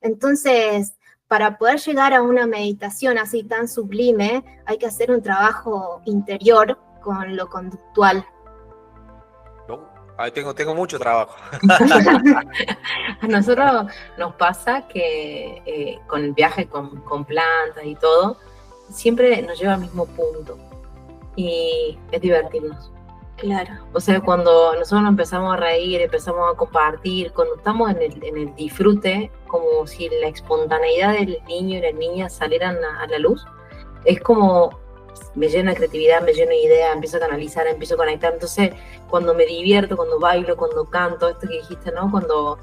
Entonces, para poder llegar a una meditación así tan sublime, hay que hacer un trabajo interior con lo conductual. Tengo mucho trabajo. A nosotros nos pasa que con el viaje con plantas y todo, siempre nos lleva al mismo punto. Y es divertirnos. Claro. O sea, cuando nosotros nos empezamos a reír, empezamos a compartir, cuando estamos en el disfrute, como si la espontaneidad del niño y la niña salieran a la luz, es como me lleno de creatividad, me lleno de ideas, empiezo a canalizar, empiezo a conectar. Entonces, cuando me divierto, cuando bailo, cuando canto, esto que dijiste, ¿no? Cuando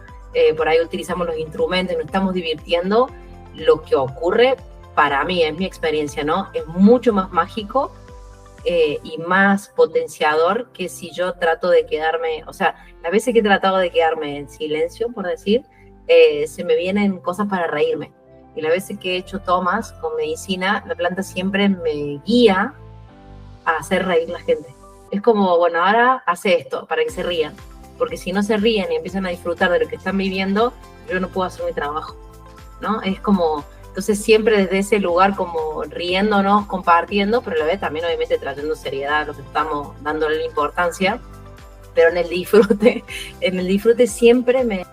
por ahí utilizamos los instrumentos y nos estamos divirtiendo, lo que ocurre, para mí, es mi experiencia, ¿no? Es mucho más mágico y más potenciador que si yo trato de quedarme, o sea, las veces que he tratado de quedarme en silencio, por decir, se me vienen cosas para reírme. Y las veces que he hecho tomas con medicina, la planta siempre me guía a hacer reír a la gente. Es como, bueno, ahora hace esto para que se rían. Porque si no se ríen y empiezan a disfrutar de lo que están viviendo, yo no puedo hacer mi trabajo, ¿no? Es como, entonces siempre desde ese lugar como riéndonos, compartiendo, pero a la vez también obviamente trayendo seriedad a lo que estamos dándole la importancia. Pero en el disfrute siempre me...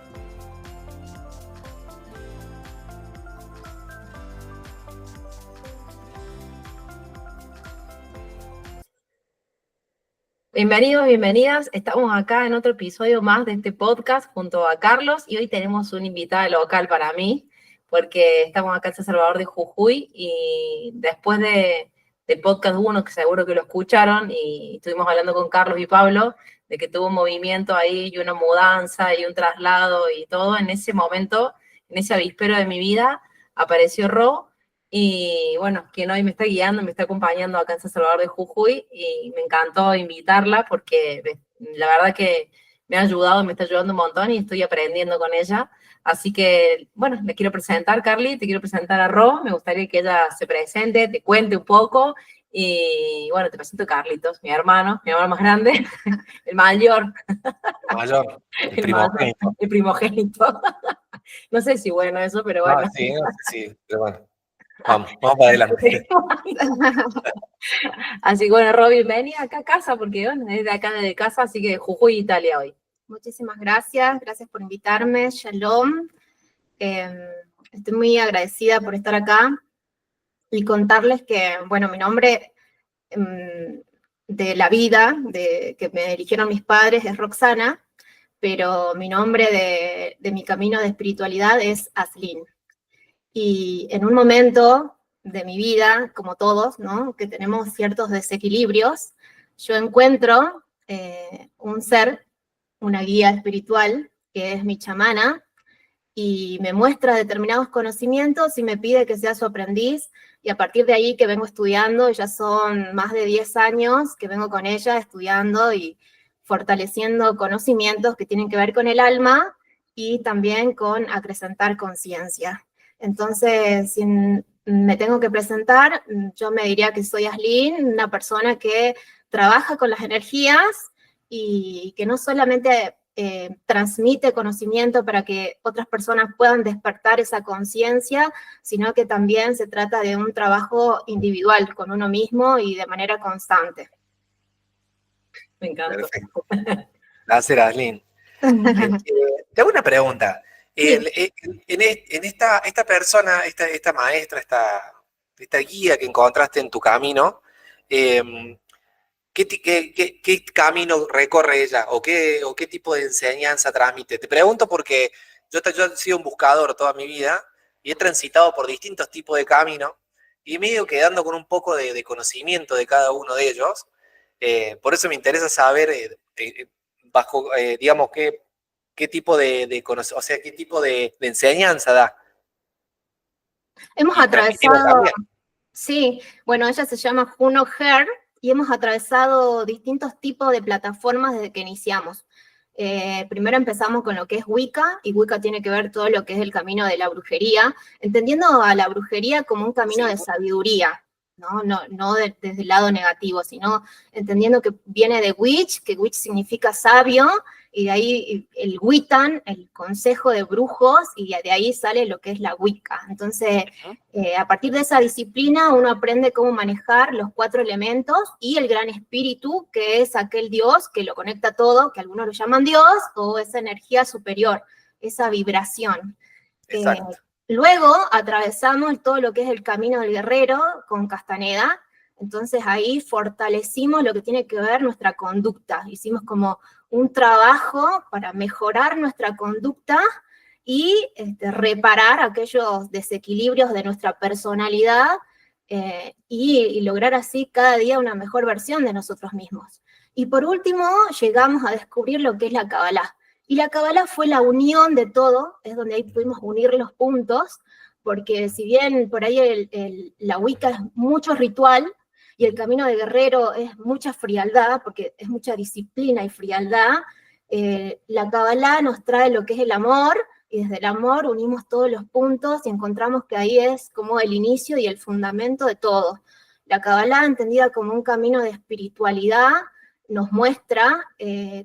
Bienvenidos, bienvenidas. Estamos acá en otro episodio más de este podcast junto a Carlos y hoy tenemos una invitada local para mí porque estamos acá en San Salvador de Jujuy y después del podcast 1, que seguro que lo escucharon, y estuvimos hablando con Carlos y Pablo de que tuvo un movimiento ahí y una mudanza y un traslado y todo. En ese momento, en ese avispero de mi vida, apareció Ro. Y bueno, quien hoy me está guiando, me está acompañando acá en San Salvador de Jujuy y me encantó invitarla porque la verdad que me ha ayudado, me está ayudando un montón y estoy aprendiendo con ella. Así que, bueno, le quiero presentar, Carly, te quiero presentar a Ro, me gustaría que ella se presente, te cuente un poco y, bueno, te presento a Carlitos, mi hermano más grande, el mayor. El primogénito. El primogénito. No sé si bueno eso, pero bueno. Sí, pero bueno. Vamos para adelante. Así que bueno, Ro, bienvenida acá a casa, porque bueno, es de acá de casa, así que Jujuy, Italia hoy. Muchísimas gracias por invitarme, Shalom. Estoy muy agradecida por estar acá y contarles que, bueno, mi nombre de la vida, que me eligieron mis padres, es Roxana, pero mi nombre de mi camino de espiritualidad es Aslin. Y en un momento de mi vida, como todos, ¿no? Que tenemos ciertos desequilibrios, yo encuentro un ser, una guía espiritual, que es mi chamana, y me muestra determinados conocimientos y me pide que sea su aprendiz, y a partir de ahí que vengo estudiando, ya son más de 10 años que vengo con ella estudiando y fortaleciendo conocimientos que tienen que ver con el alma y también con acrecentar conciencia. Entonces, si me tengo que presentar, yo me diría que soy Aslin, una persona que trabaja con las energías y que no solamente transmite conocimiento para que otras personas puedan despertar esa conciencia, sino que también se trata de un trabajo individual con uno mismo y de manera constante. Me encanta. Perfecto. Gracias, Aslin. Te hago una pregunta. Sí. En esta persona, esta maestra, esta guía que encontraste en tu camino, ¿qué camino recorre ella o qué tipo de enseñanza transmite? Te pregunto porque yo he sido un buscador toda mi vida y he transitado por distintos tipos de caminos y me he ido quedando con un poco de conocimiento de cada uno de ellos. Por eso me interesa saber digamos, qué tipo o sea, qué tipo de enseñanza da. Hemos atravesado, sí, bueno, ella se llama Juno Her y hemos atravesado distintos tipos de plataformas desde que iniciamos. Primero empezamos con lo que es Wicca, y Wicca tiene que ver todo lo que es el camino de la brujería, entendiendo a la brujería como un camino de sabiduría, no desde el lado negativo, sino entendiendo que viene de witch, que witch significa sabio, y de ahí el Wiccan, el consejo de brujos, y de ahí sale lo que es la Wicca. Entonces, a partir de esa disciplina uno aprende cómo manejar los 4 elementos y el gran espíritu, que es aquel Dios que lo conecta todo, que algunos lo llaman Dios, o esa energía superior, esa vibración. Luego atravesamos todo lo que es el camino del guerrero con Castaneda. Entonces ahí fortalecimos lo que tiene que ver nuestra conducta. Hicimos como un trabajo para mejorar nuestra conducta y reparar aquellos desequilibrios de nuestra personalidad y lograr así cada día una mejor versión de nosotros mismos. Y por último, llegamos a descubrir lo que es la Kabbalah. Y la Kabbalah fue la unión de todo, es donde ahí pudimos unir los puntos, porque si bien por ahí la Wicca es mucho ritual, y el camino de guerrero es mucha frialdad, porque es mucha disciplina y frialdad, la Kabbalah nos trae lo que es el amor, y desde el amor unimos todos los puntos y encontramos que ahí es como el inicio y el fundamento de todo. La Kabbalah, entendida como un camino de espiritualidad, nos muestra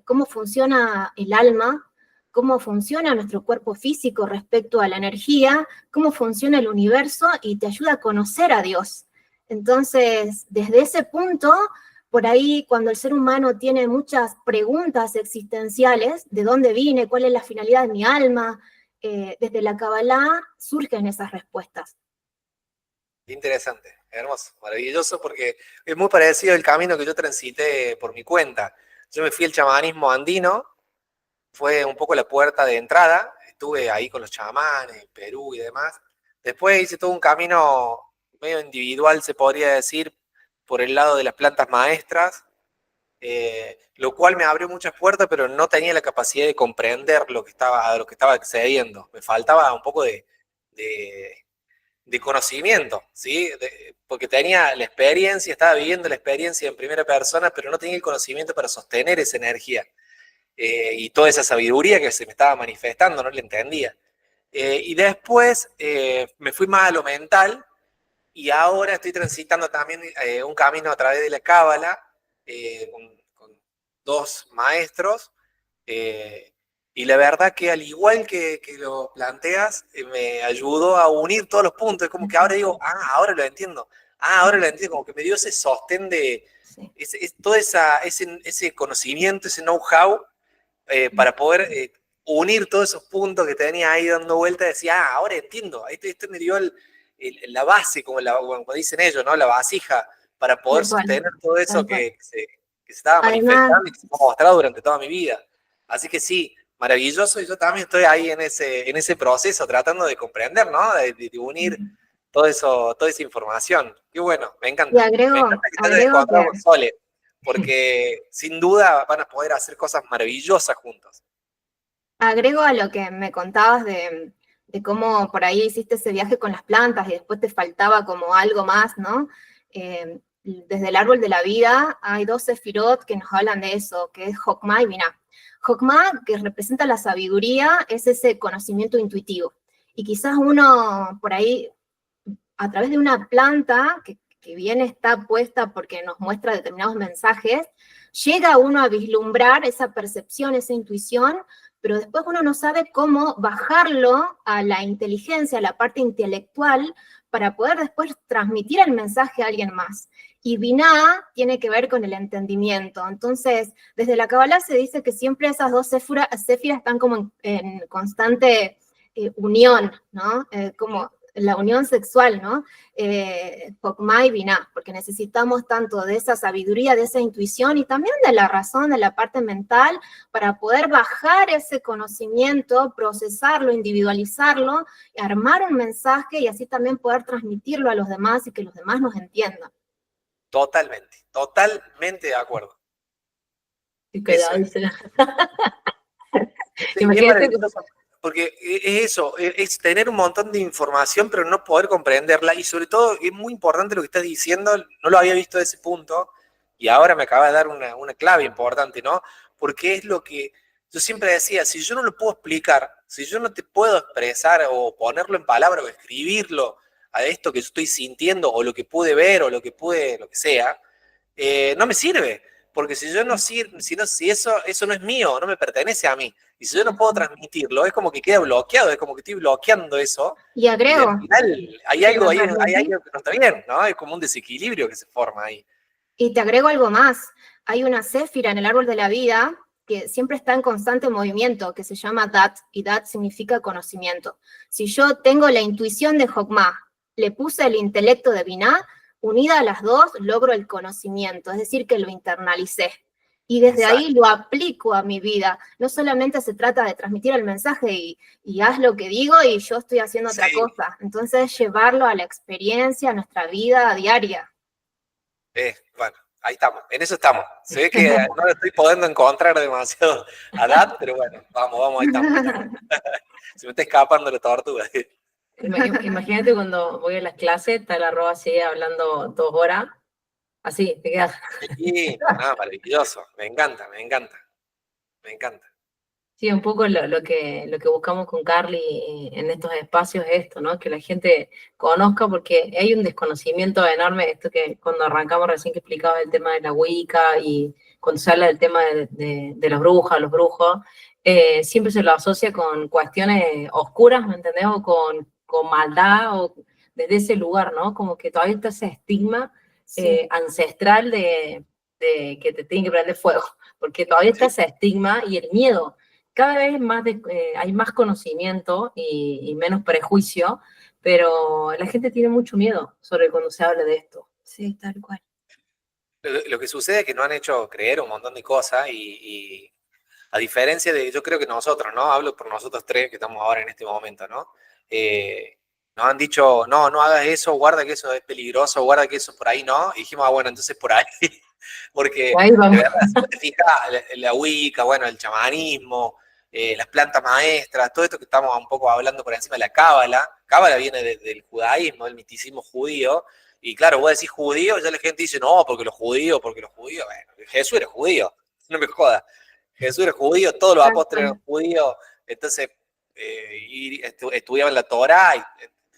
cómo funciona el alma, cómo funciona nuestro cuerpo físico respecto a la energía, cómo funciona el universo, y te ayuda a conocer a Dios. Entonces, desde ese punto, por ahí cuando el ser humano tiene muchas preguntas existenciales, ¿de dónde vine? ¿Cuál es la finalidad de mi alma? Desde la Kabbalah surgen esas respuestas. Interesante, hermoso, maravilloso, porque es muy parecido el camino que yo transité por mi cuenta. Yo me fui al chamanismo andino, fue un poco la puerta de entrada, estuve ahí con los chamanes, en Perú y demás. Después hice todo un camino medio individual, se podría decir, por el lado de las plantas maestras, lo cual me abrió muchas puertas, pero no tenía la capacidad de comprender a lo que estaba accediendo. Me faltaba un poco de conocimiento, ¿sí? Porque tenía la experiencia, estaba viviendo la experiencia en primera persona, pero no tenía el conocimiento para sostener esa energía. Y toda esa sabiduría que se me estaba manifestando, no la entendía. Y después me fui más a lo mental, y ahora estoy transitando también un camino a través de la Cábala, con 2 maestros, y la verdad que al igual que lo planteas, me ayudó a unir todos los puntos. Es como que ahora digo, ahora lo entiendo. Ahora lo entiendo, como que me dio ese sostén de todo ese conocimiento, ese know-how, para poder unir todos esos puntos que tenía ahí dando vuelta. Decía, ahora entiendo. Esto me dio la base, como dicen ellos, ¿no? La vasija, para poder sostener todo eso que se estaba manifestando y que se me ha mostrado durante toda mi vida. Así que sí, maravilloso, y yo también estoy ahí en ese proceso, tratando de comprender, ¿no? De unir toda esa información. Qué bueno, me encanta. Y agrego, me encanta que te hayas encontrado con Sole, porque sin duda van a poder hacer cosas maravillosas juntos. Agrego a lo que me contabas de cómo por ahí hiciste ese viaje con las plantas y después te faltaba como algo más, ¿no? Desde el árbol de la vida hay 2 sefirot que nos hablan de eso, que es Jokma y Binah. Jokma, que representa la sabiduría, es ese conocimiento intuitivo. Y quizás uno por ahí, a través de una planta, que bien está puesta porque nos muestra determinados mensajes, llega uno a vislumbrar esa percepción, esa intuición, pero después uno no sabe cómo bajarlo a la inteligencia, a la parte intelectual, para poder después transmitir el mensaje a alguien más. Y Binah tiene que ver con el entendimiento. Entonces, desde la Kabbalah se dice que siempre esas 2 séfiras están como en constante unión, ¿no? Como la unión sexual, ¿no? Jokma y Binah, porque necesitamos tanto de esa sabiduría, de esa intuición, y también de la razón, de la parte mental, para poder bajar ese conocimiento, procesarlo, individualizarlo, y armar un mensaje, y así también poder transmitirlo a los demás y que los demás nos entiendan. Totalmente de acuerdo. Y cuidado, Imagínate, porque es eso, es tener un montón de información, pero no poder comprenderla. Y sobre todo, es muy importante lo que estás diciendo, no lo había visto de ese punto, y ahora me acaba de dar una clave importante, ¿no? Porque es lo que yo siempre decía, si yo no lo puedo explicar, si yo no te puedo expresar o ponerlo en palabras o escribirlo a esto que yo estoy sintiendo, o lo que pude ver, o lo que sea, no me sirve. porque si yo no si eso no es mío, no me pertenece a mí, y si yo no puedo transmitirlo, es como que queda bloqueado, es como que estoy bloqueando eso, Y y al agrego, final hay algo que no está bien, ¿no? Es como un desequilibrio que se forma ahí. y te agrego algo más. Hay una céfira en el árbol de la vida que siempre está en constante movimiento, que se llama Dat, y Dat significa conocimiento. Si yo tengo la intuición de Jokmah, le puse el intelecto de Binah, unida a las dos, logro el conocimiento, es decir, que lo internalicé. Y desde ahí lo aplico a mi vida. No solamente se trata de transmitir el mensaje y haz lo que digo y yo estoy haciendo otra cosa. Entonces, llevarlo a la experiencia, a nuestra vida diaria. Bueno, ahí estamos, en eso estamos. Se ve que no lo estoy pudiendo encontrar demasiado a Dat, pero bueno, vamos, ahí estamos. Se me está escapando la tortuga. Imagínate cuando voy a las clases, está la Roa así hablando 2 horas, así, te quedas. Sí, no, maravilloso, me encanta. Sí, un poco lo que buscamos con Carly en estos espacios es esto, ¿no? Que la gente conozca, porque hay un desconocimiento enorme, esto que cuando arrancamos recién que explicaba el tema de la Wicca y cuando se habla del tema de las brujas, los brujos, siempre se lo asocia con cuestiones oscuras, ¿me entendés? O con maldad, o desde ese lugar, ¿no? Como que todavía está ese estigma ancestral de que te tienen que prender fuego, porque todavía está ese estigma y el miedo. Cada vez más hay más conocimiento y menos prejuicio, pero la gente tiene mucho miedo sobre cuando se habla de esto. Sí, tal cual. Lo que sucede es que nos han hecho creer un montón de cosas y a diferencia de, yo creo que nosotros, ¿no? Hablo por nosotros tres que estamos ahora en este momento, ¿no? Nos han dicho, no hagas eso, guarda que eso es peligroso, guarda que eso por ahí no. Y dijimos, bueno, entonces por ahí. Porque, ahí vamos. de verdad, si te fijas, la Wicca, bueno, el chamanismo, las plantas maestras, todo esto que estamos un poco hablando por encima de la Cábala. Cábala viene del judaísmo, del misticismo judío. Y claro, vos decís judío, ya la gente dice, no, porque los judíos, bueno, Jesús era judío, no me jodas. Jesús era judío, todos los apóstoles eran judíos, entonces estudiaban la Torá.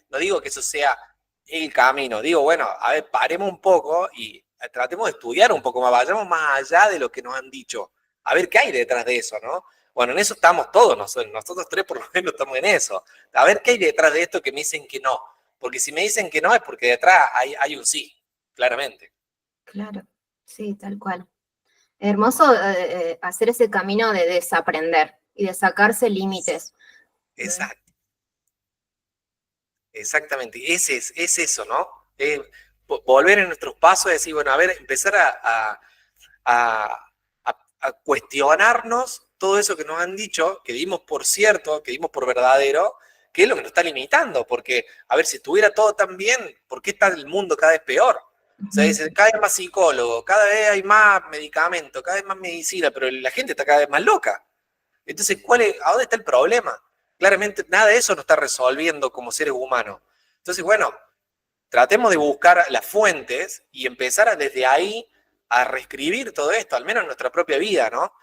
No digo que eso sea el camino, digo, bueno, a ver, paremos un poco y tratemos de estudiar un poco más, vayamos más allá de lo que nos han dicho, a ver qué hay detrás de eso, ¿no? Bueno, en eso estamos todos, nosotros tres por lo menos estamos en eso, a ver qué hay detrás de esto que me dicen que no, porque si me dicen que no es porque detrás hay un sí, claramente. Claro, sí, tal cual. Hermoso hacer ese camino de desaprender y de sacarse límites. Exacto. Exactamente, es eso, ¿no? Volver en nuestros pasos y decir, bueno, a ver, empezar a cuestionarnos todo eso que nos han dicho, que dimos por cierto, que dimos por verdadero, que es lo que nos está limitando, porque, a ver, si estuviera todo tan bien, ¿por qué está el mundo cada vez peor? O sea, dice, cada vez más psicólogos, cada vez hay más medicamentos, cada vez más medicina, pero la gente está cada vez más loca. Entonces, ¿a dónde está el problema? Claramente nada de eso nos está resolviendo como seres humanos. Entonces, bueno, tratemos de buscar las fuentes y empezar desde ahí a reescribir todo esto, al menos en nuestra propia vida, ¿no?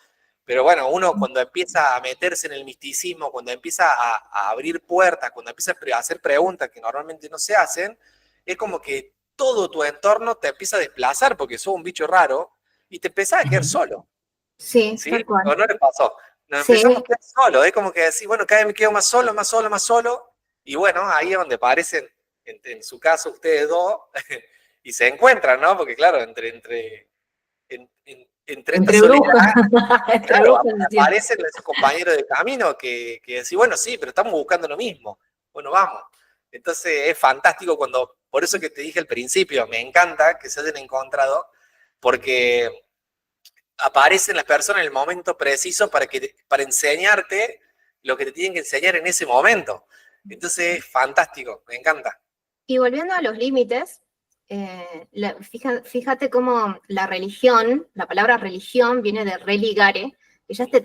Pero bueno, uno cuando empieza a meterse en el misticismo, cuando empieza a abrir puertas, cuando empieza a hacer preguntas que normalmente no se hacen, es como que todo tu entorno te empieza a desplazar porque sos un bicho raro y te empezás a quedar solo. Sí, tal cual. ¿O no le pasó? Nos empezamos a quedar solos, es como que decir, bueno, cada vez me quedo más solo, y bueno, ahí es donde aparecen, en su caso, ustedes dos, y se encuentran, ¿no? Porque claro, entre esta soledad, claro, aparecen esos compañeros de camino que decís, bueno, sí, pero estamos buscando lo mismo, bueno, vamos. Entonces es fantástico por eso que te dije al principio, me encanta que se hayan encontrado, porque aparecen las personas en el momento preciso para enseñarte lo que te tienen que enseñar en ese momento. Entonces es fantástico, me encanta. Y volviendo a los límites, fíjate cómo la religión, la palabra religión viene de religare, que ya te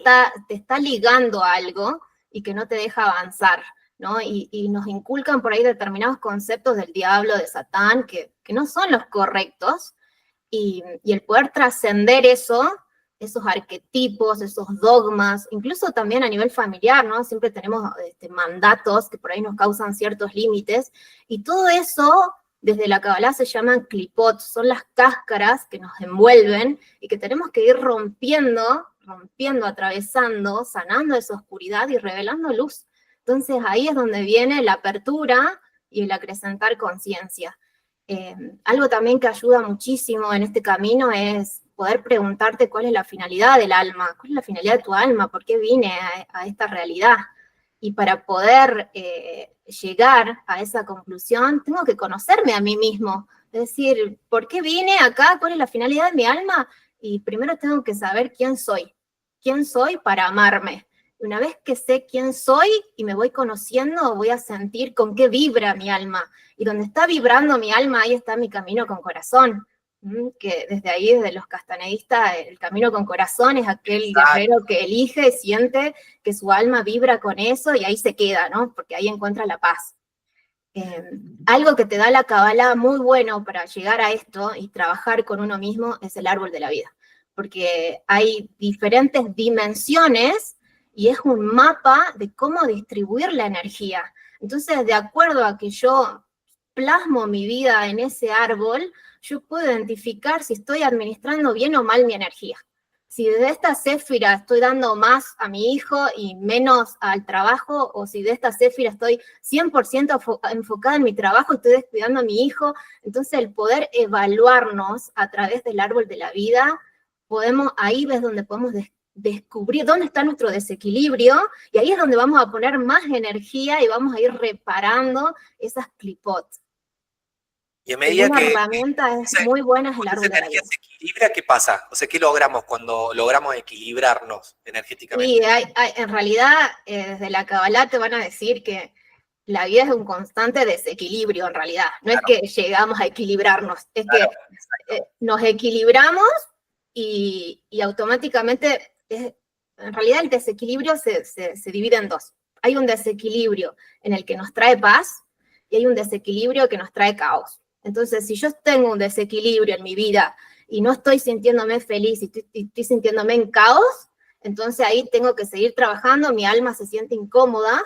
está ligando a algo y que no te deja avanzar, ¿no? Y nos inculcan por ahí determinados conceptos del diablo, de Satán, que no son los correctos, y el poder trascender esos arquetipos, esos dogmas, incluso también a nivel familiar, ¿no? Siempre tenemos mandatos que por ahí nos causan ciertos límites, y todo eso desde la Kabbalah se llaman clipot, son las cáscaras que nos envuelven y que tenemos que ir rompiendo, atravesando, sanando esa oscuridad y revelando luz. Entonces ahí es donde viene la apertura y el acrecentar conciencia. Algo también que ayuda muchísimo en este camino es poder preguntarte cuál es la finalidad del alma, cuál es la finalidad de tu alma, por qué vine a esta realidad. Y para poder llegar a esa conclusión, tengo que conocerme a mí mismo. Es decir, ¿por qué vine acá? ¿Cuál es la finalidad de mi alma? Y primero tengo que saber quién soy. ¿Quién soy para amarme? Una vez que sé quién soy y me voy conociendo, voy a sentir con qué vibra mi alma. Y donde está vibrando mi alma, ahí está mi camino con corazón. Que desde ahí, desde los castañedistas, el camino con corazón es aquel guerrero que elige, siente que su alma vibra con eso y ahí se queda, ¿no? Porque ahí encuentra la paz. Algo que te da la Kabbalah muy bueno para llegar a esto y trabajar con uno mismo es el árbol de la vida. Porque hay diferentes dimensiones y es un mapa de cómo distribuir la energía. Entonces, de acuerdo a que yo plasmo mi vida en ese árbol, yo puedo identificar si estoy administrando bien o mal mi energía. Si desde esta céfira estoy dando más a mi hijo y menos al trabajo, o si de esta céfira estoy 100% enfocada en mi trabajo y estoy descuidando a mi hijo, entonces el poder evaluarnos a través del árbol de la vida, ahí ves donde podemos descubrir dónde está nuestro desequilibrio, y ahí es donde vamos a poner más energía y vamos a ir reparando esas clipots. Y a medida una que herramienta muy buena es el árbol de la energía vida. se equilibra, ¿qué pasa? O sea, ¿qué logramos cuando logramos equilibrarnos energéticamente? Sí, en realidad, desde la Kabbalah te van a decir que la vida es un constante desequilibrio, en realidad. No es que llegamos a equilibrarnos, es que nos equilibramos y automáticamente, en realidad el desequilibrio se divide en dos. Hay un desequilibrio en el que nos trae paz y hay un desequilibrio que nos trae caos. Entonces, si yo tengo un desequilibrio en mi vida y no estoy sintiéndome feliz y estoy sintiéndome en caos, entonces ahí tengo que seguir trabajando, mi alma se siente incómoda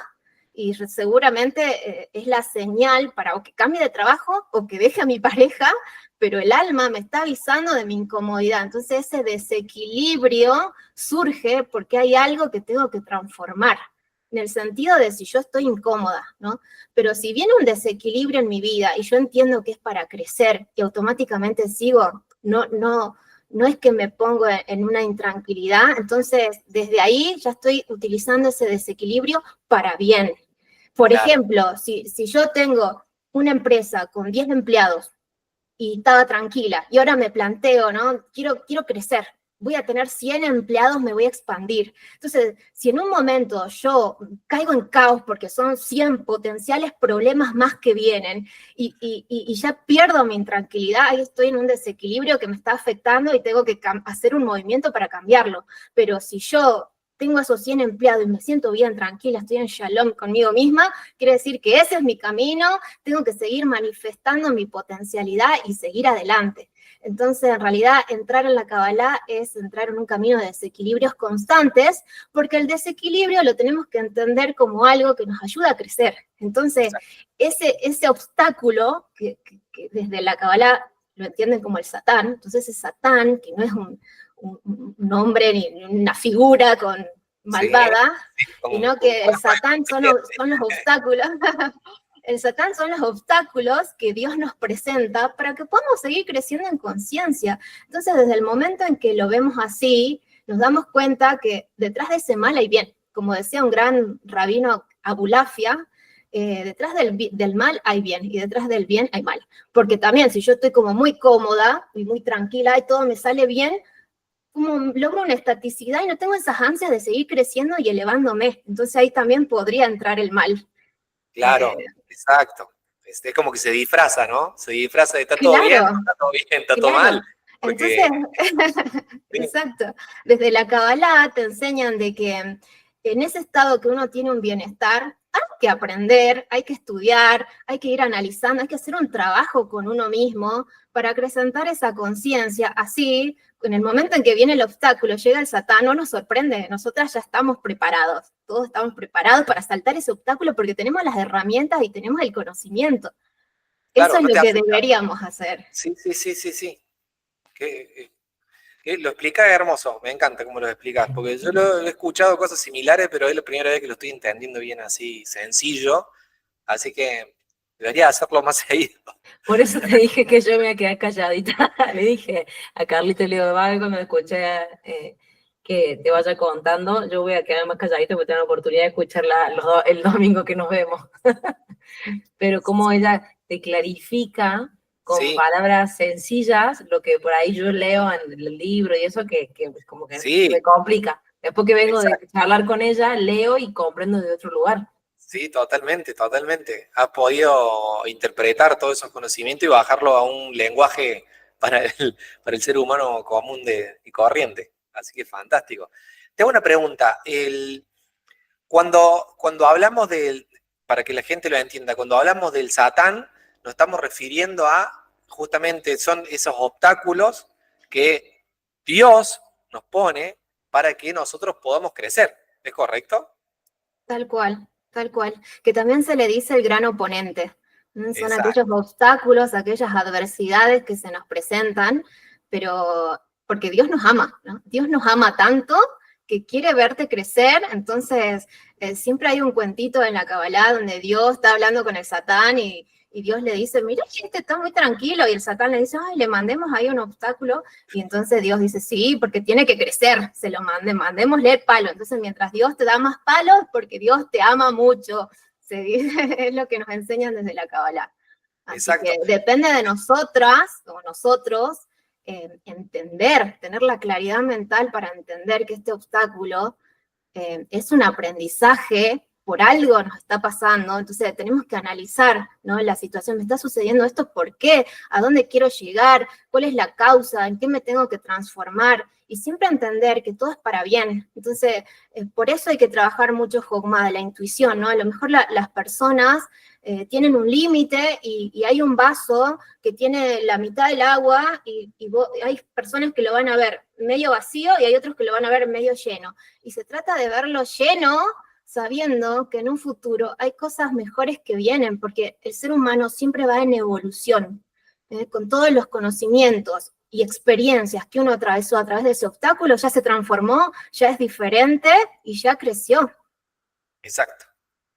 y seguramente es la señal para o que cambie de trabajo o que deje a mi pareja, pero el alma me está avisando de mi incomodidad. Entonces ese desequilibrio surge porque hay algo que tengo que transformar, en el sentido de si yo estoy incómoda, ¿no? Pero si viene un desequilibrio en mi vida y yo entiendo que es para crecer y automáticamente sigo, no es que me pongo en una intranquilidad, entonces desde ahí ya estoy utilizando ese desequilibrio para bien. Por ejemplo, si yo tengo una empresa con 10 empleados y estaba tranquila, y ahora me planteo, ¿no? Quiero crecer, voy a tener 100 empleados, me voy a expandir. Entonces, si en un momento yo caigo en caos porque son 100 potenciales problemas más que vienen y ya pierdo mi intranquilidad, ahí estoy en un desequilibrio que me está afectando y tengo que hacer un movimiento para cambiarlo. Pero si yo tengo esos 100 empleados y me siento bien, tranquila, estoy en shalom conmigo misma, quiere decir que ese es mi camino, tengo que seguir manifestando mi potencialidad y seguir adelante. Entonces, en realidad, entrar en la Kabbalah es entrar en un camino de desequilibrios constantes, porque el desequilibrio lo tenemos que entender como algo que nos ayuda a crecer. Entonces, ese obstáculo, que desde la Kabbalah lo entienden como el Satán, entonces ese Satán, que no es un hombre ni una figura malvada, sino que el Satán son los obstáculos. El Satán son los obstáculos que Dios nos presenta para que podamos seguir creciendo en conciencia. Entonces, desde el momento en que lo vemos así, nos damos cuenta que detrás de ese mal hay bien. Como decía un gran rabino Abulafia, detrás del mal hay bien y detrás del bien hay mal. Porque también si yo estoy como muy cómoda y muy tranquila y todo me sale bien, como logro una estaticidad y no tengo esas ansias de seguir creciendo y elevándome. Entonces ahí también podría entrar el mal. Claro, exacto. Es como que se disfraza, ¿no? Se disfraza de está todo bien, no está todo bien, está todo mal. Porque... Entonces, exacto. Desde la Kabbalah te enseñan de que en ese estado que uno tiene un bienestar, hay que aprender, hay que estudiar, hay que ir analizando, hay que hacer un trabajo con uno mismo para acrecentar esa conciencia. Así, en el momento en que viene el obstáculo, llega el Satán, no nos sorprende, nosotras ya estamos preparados, todos estamos preparados para saltar ese obstáculo porque tenemos las herramientas y tenemos el conocimiento. Claro, Eso es no lo te que afecta. deberíamos hacer. Sí, sí, sí, sí, sí. Que lo explica hermoso, me encanta cómo lo explicas, porque yo lo he escuchado cosas similares, pero es la primera vez que lo estoy entendiendo bien así, sencillo, así que debería hacerlo más seguido. Por eso te dije que yo me iba a quedar calladita. Le dije a Carlito Leo Vago cuando escuché que te vaya contando, yo voy a quedar más calladita porque tengo la oportunidad de escucharla el domingo que nos vemos. Pero como ella te clarifica con Sí, palabras sencillas lo que por ahí yo leo en el libro y eso que como que se me sí, complica. Después que vengo de exacto. charlar con ella, leo y comprendo de otro lugar. Sí, totalmente, totalmente. Has podido interpretar todos esos conocimientos y bajarlo a un lenguaje para el ser humano común y corriente. Así que fantástico. Te hago una pregunta. Cuando hablamos para que la gente lo entienda, cuando hablamos del Satán, nos estamos refiriendo a justamente son esos obstáculos que Dios nos pone para que nosotros podamos crecer. ¿Es correcto? Tal cual, tal cual. Que también se le dice el gran oponente. Son aquellos Exacto, obstáculos, aquellas adversidades que se nos presentan, pero porque Dios nos ama, ¿no? Dios nos ama tanto que quiere verte crecer, entonces siempre hay un cuentito en la Kabbalah donde Dios está hablando con el Satán y Dios le dice, mira, este está muy tranquilo, y el Satán le dice, ay, le mandemos ahí un obstáculo, y entonces Dios dice, sí, porque tiene que crecer, se lo mandémosle el palo. Entonces, mientras Dios te da más palos, porque Dios te ama mucho, se dice, es lo que nos enseñan desde la Kabbalah. Así que exacto. depende de nosotras o nosotros entender, tener la claridad mental para entender que este obstáculo es un aprendizaje, por algo nos está pasando, entonces tenemos que analizar, ¿no? La situación, ¿me está sucediendo esto? ¿Por qué? ¿A dónde quiero llegar? ¿Cuál es la causa? ¿En qué me tengo que transformar? Y siempre entender que todo es para bien. Entonces, por eso hay que trabajar mucho Jogma, la intuición, ¿no? A lo mejor las personas tienen un límite y hay un vaso que tiene la mitad del agua y hay personas que lo van a ver medio vacío y hay otros que lo van a ver medio lleno. Y se trata de verlo lleno, sabiendo que en un futuro hay cosas mejores que vienen, porque el ser humano siempre va en evolución, con todos los conocimientos y experiencias que uno atravesó a través de ese obstáculo, ya se transformó, ya es diferente y ya creció. Exacto,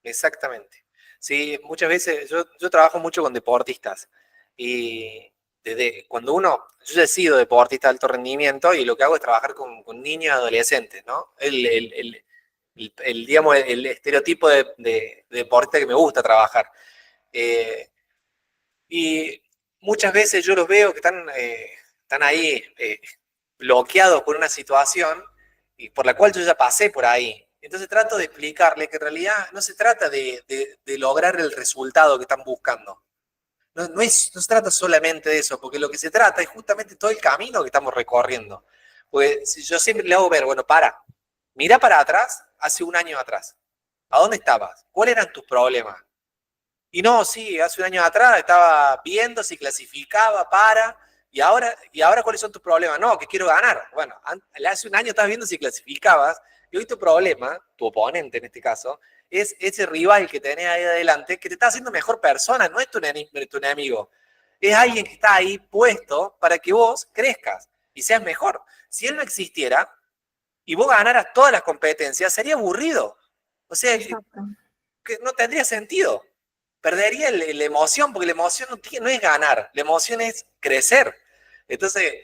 exactamente. Sí, muchas veces yo trabajo mucho con deportistas y desde cuando yo ya he sido deportista de alto rendimiento y lo que hago es trabajar con niños y adolescentes, ¿no? Digamos, el estereotipo de deportista que me gusta trabajar. Eh, y muchas veces yo los veo que están ahí bloqueados por una situación y por la cual yo ya pasé por ahí. Entonces trato de explicarle que en realidad no se trata de lograr el resultado que están buscando. No se trata solamente de eso, porque lo que se trata es justamente todo el camino que estamos recorriendo. Pues si yo siempre le hago ver, bueno, mira para atrás, hace un año atrás. ¿A dónde estabas? ¿Cuáles eran tus problemas? Y no, sí, hace un año atrás estaba viendo si clasificaba y ahora ¿cuáles son tus problemas? No, que quiero ganar. Bueno, hace un año estabas viendo si clasificabas, y hoy tu problema, tu oponente en este caso, es ese rival que tenés ahí adelante que te está haciendo mejor persona, no es tu enemigo. Es alguien que está ahí puesto para que vos crezcas y seas mejor. Si él no existiera y vos ganaras todas las competencias, sería aburrido. O sea, Exacto. que no tendría sentido. Perdería la emoción, porque la emoción no es ganar, la emoción es crecer. Entonces,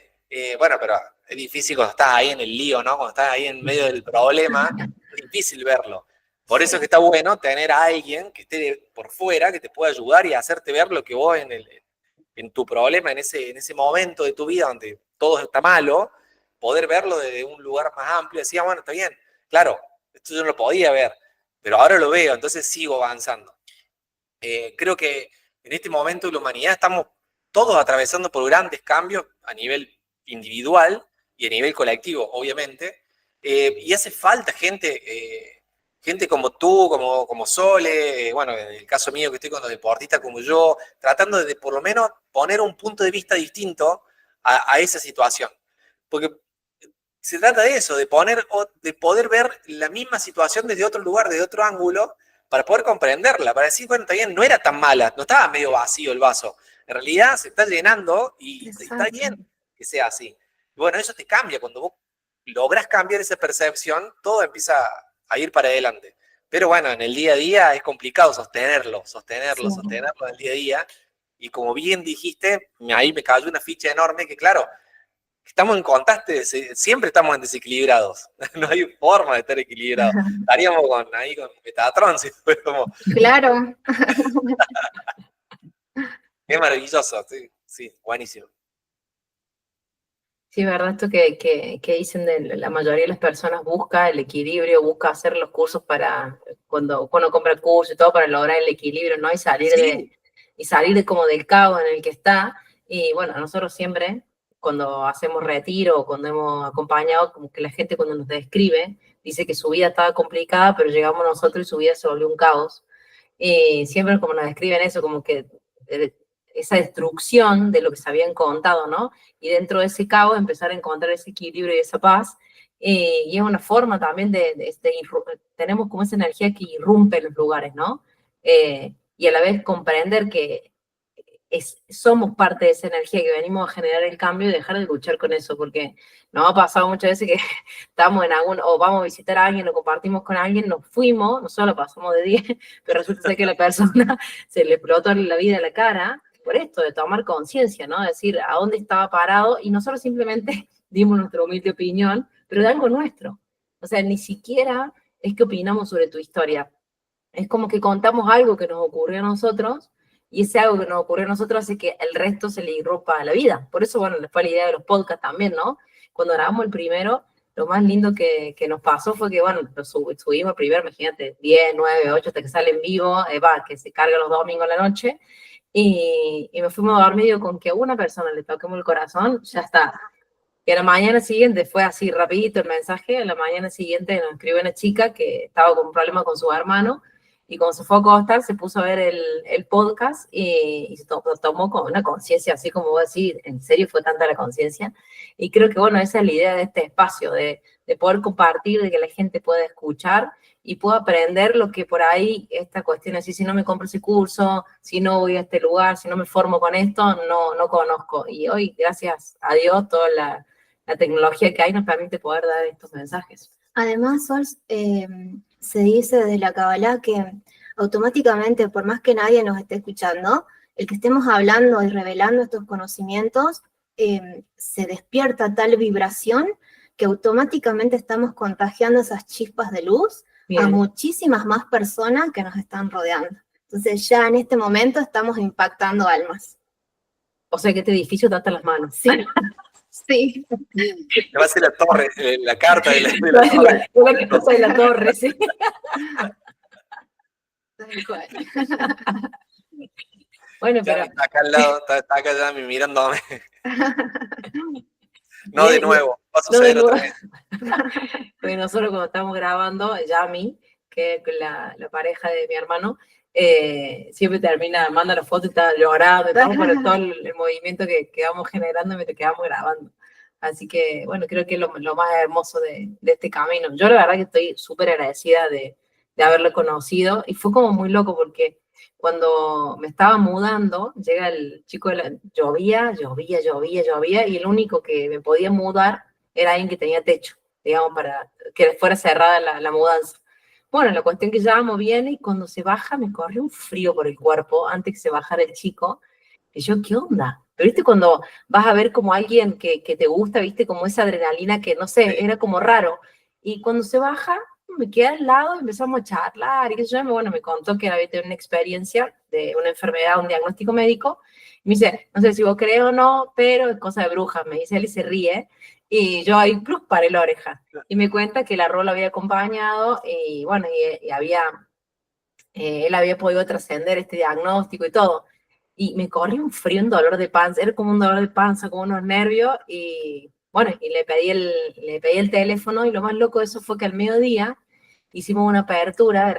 bueno, pero es difícil cuando estás ahí en el lío, ¿no? Cuando estás ahí en medio del problema, es difícil verlo. Por eso es que Sí. está bueno tener a alguien que esté por fuera, que te pueda ayudar y hacerte ver lo que vos en tu problema, en ese momento de tu vida donde todo está malo, poder verlo desde un lugar más amplio. Decía, bueno, está bien, claro, esto yo no lo podía ver, pero ahora lo veo, entonces sigo avanzando. Creo que en este momento de la humanidad estamos todos atravesando por grandes cambios a nivel individual y a nivel colectivo, obviamente, y hace falta gente como tú, como Sole, bueno, en el caso mío que estoy con los deportistas como yo, tratando de por lo menos poner un punto de vista distinto a esa situación. Porque se trata de eso, de poder ver la misma situación desde otro lugar, desde otro ángulo, para poder comprenderla, para decir, bueno, también no era tan mala, no estaba medio vacío el vaso. En realidad se está llenando y está bien que sea así. Y bueno, eso te cambia. Cuando vos logras cambiar esa percepción, todo empieza a ir para adelante. Pero bueno, en el día a día es complicado sostenerlo en el día a día. Y como bien dijiste, ahí me cayó una ficha enorme que, claro, estamos en contraste, siempre estamos en desequilibrados. No hay forma de estar equilibrados. Estaríamos ahí con Metatron, si fuéramos. Claro. Es maravilloso, sí, buenísimo. Sí, verdad, esto que dicen de la mayoría de las personas busca el equilibrio, busca hacer los cursos para, cuando compra el curso y todo, para lograr el equilibrio, ¿no? Y salir de como del caos en el que está. Y bueno, nosotros siempre, cuando hacemos retiro o cuando hemos acompañado, como que la gente cuando nos describe, dice que su vida estaba complicada, pero llegamos nosotros y su vida se volvió un caos. Y siempre como nos describen eso, como que esa destrucción de lo que se habían contado, ¿no? Y dentro de ese caos empezar a encontrar ese equilibrio y esa paz. Y es una forma también tenemos como esa energía que irrumpe en los lugares, ¿no? Y a la vez comprender que somos parte de esa energía, que venimos a generar el cambio y dejar de luchar con eso, porque nos ha pasado muchas veces que estamos o vamos a visitar a alguien o compartimos con alguien, nos fuimos, nosotros lo pasamos de 10, pero resulta ser que a la persona se le explotó la vida en la cara, por esto, de tomar conciencia, ¿no? De decir a dónde estaba parado, y nosotros simplemente dimos nuestra humilde opinión, pero de algo nuestro. O sea, ni siquiera es que opinamos sobre tu historia. Es como que contamos algo que nos ocurrió a nosotros, y ese algo que nos ocurrió a nosotros hace que el resto se le irrumpa a la vida. Por eso, bueno, fue la idea de los podcasts también, ¿no? Cuando grabamos el primero, lo más lindo que nos pasó fue que, bueno, subimos el primero, imagínate, 10, 9, 8, hasta que sale en vivo, que se carga los domingos a la noche, y me fuimos a dormir con que a una persona le toquemos el corazón, ya está. Y a la mañana siguiente fue así rapidito el mensaje. A la mañana siguiente nos escribió una chica que estaba con un problema con su hermano, y cuando se fue a acostar se puso a ver el podcast y se tomó con una conciencia, así como vos decís, en serio fue tanta la conciencia. Y creo que, bueno, esa es la idea de este espacio, de poder compartir, de que la gente pueda escuchar y pueda aprender lo que por ahí, esta cuestión así, si no me compro ese curso, si no voy a este lugar, si no me formo con esto, no conozco. Y hoy, gracias a Dios, toda la tecnología que hay nos permite poder dar estos mensajes. Además, Sol, se dice desde la Kabbalah que automáticamente, por más que nadie nos esté escuchando, el que estemos hablando y revelando estos conocimientos, se despierta tal vibración que automáticamente estamos contagiando esas chispas de luz a muchísimas más personas que nos están rodeando. Entonces ya en este momento estamos impactando almas. O sea que este edificio trata las manos. Sí. Sí. Va a ser la torre, la carta de la torre. Una cosa de la torre, sí. Bueno, pero... Está acá al lado, está acá ya mirándome. No de nuevo, va a suceder otra vez. Porque nosotros cuando estamos grabando, Yami, que es la pareja de mi hermano, siempre manda la foto y está llorando, estamos por todo el movimiento que vamos generando mientras que vamos grabando. Así que, bueno, creo que es lo más hermoso de este camino. Yo la verdad que estoy súper agradecida de haberlo conocido, y fue como muy loco porque cuando me estaba mudando, llega el chico llovía, y el único que me podía mudar era alguien que tenía techo, digamos, para que fuera cerrada la mudanza. Bueno, la cuestión que llevamos viene, y cuando se baja me corrió un frío por el cuerpo antes que se bajara el chico. Y yo, ¿qué onda? Pero viste cuando vas a ver como alguien que te gusta, viste, como esa adrenalina que, no sé, era como raro. Y cuando se baja, me quedé al lado y empezamos a charlar. Y yo, bueno, me contó que había tenido una experiencia de una enfermedad, un diagnóstico médico. Y me dice, no sé si vos crees o no, pero es cosa de brujas, me dice él, y se ríe. Y yo ahí paré la oreja. Y me cuenta que la Rola había acompañado, y bueno, él había podido trascender este diagnóstico y todo. Y me corrió un frío, un dolor de panza, era como un dolor de panza, como unos nervios, y bueno, y le pedí el teléfono, y lo más loco de eso fue que al mediodía hicimos una apertura de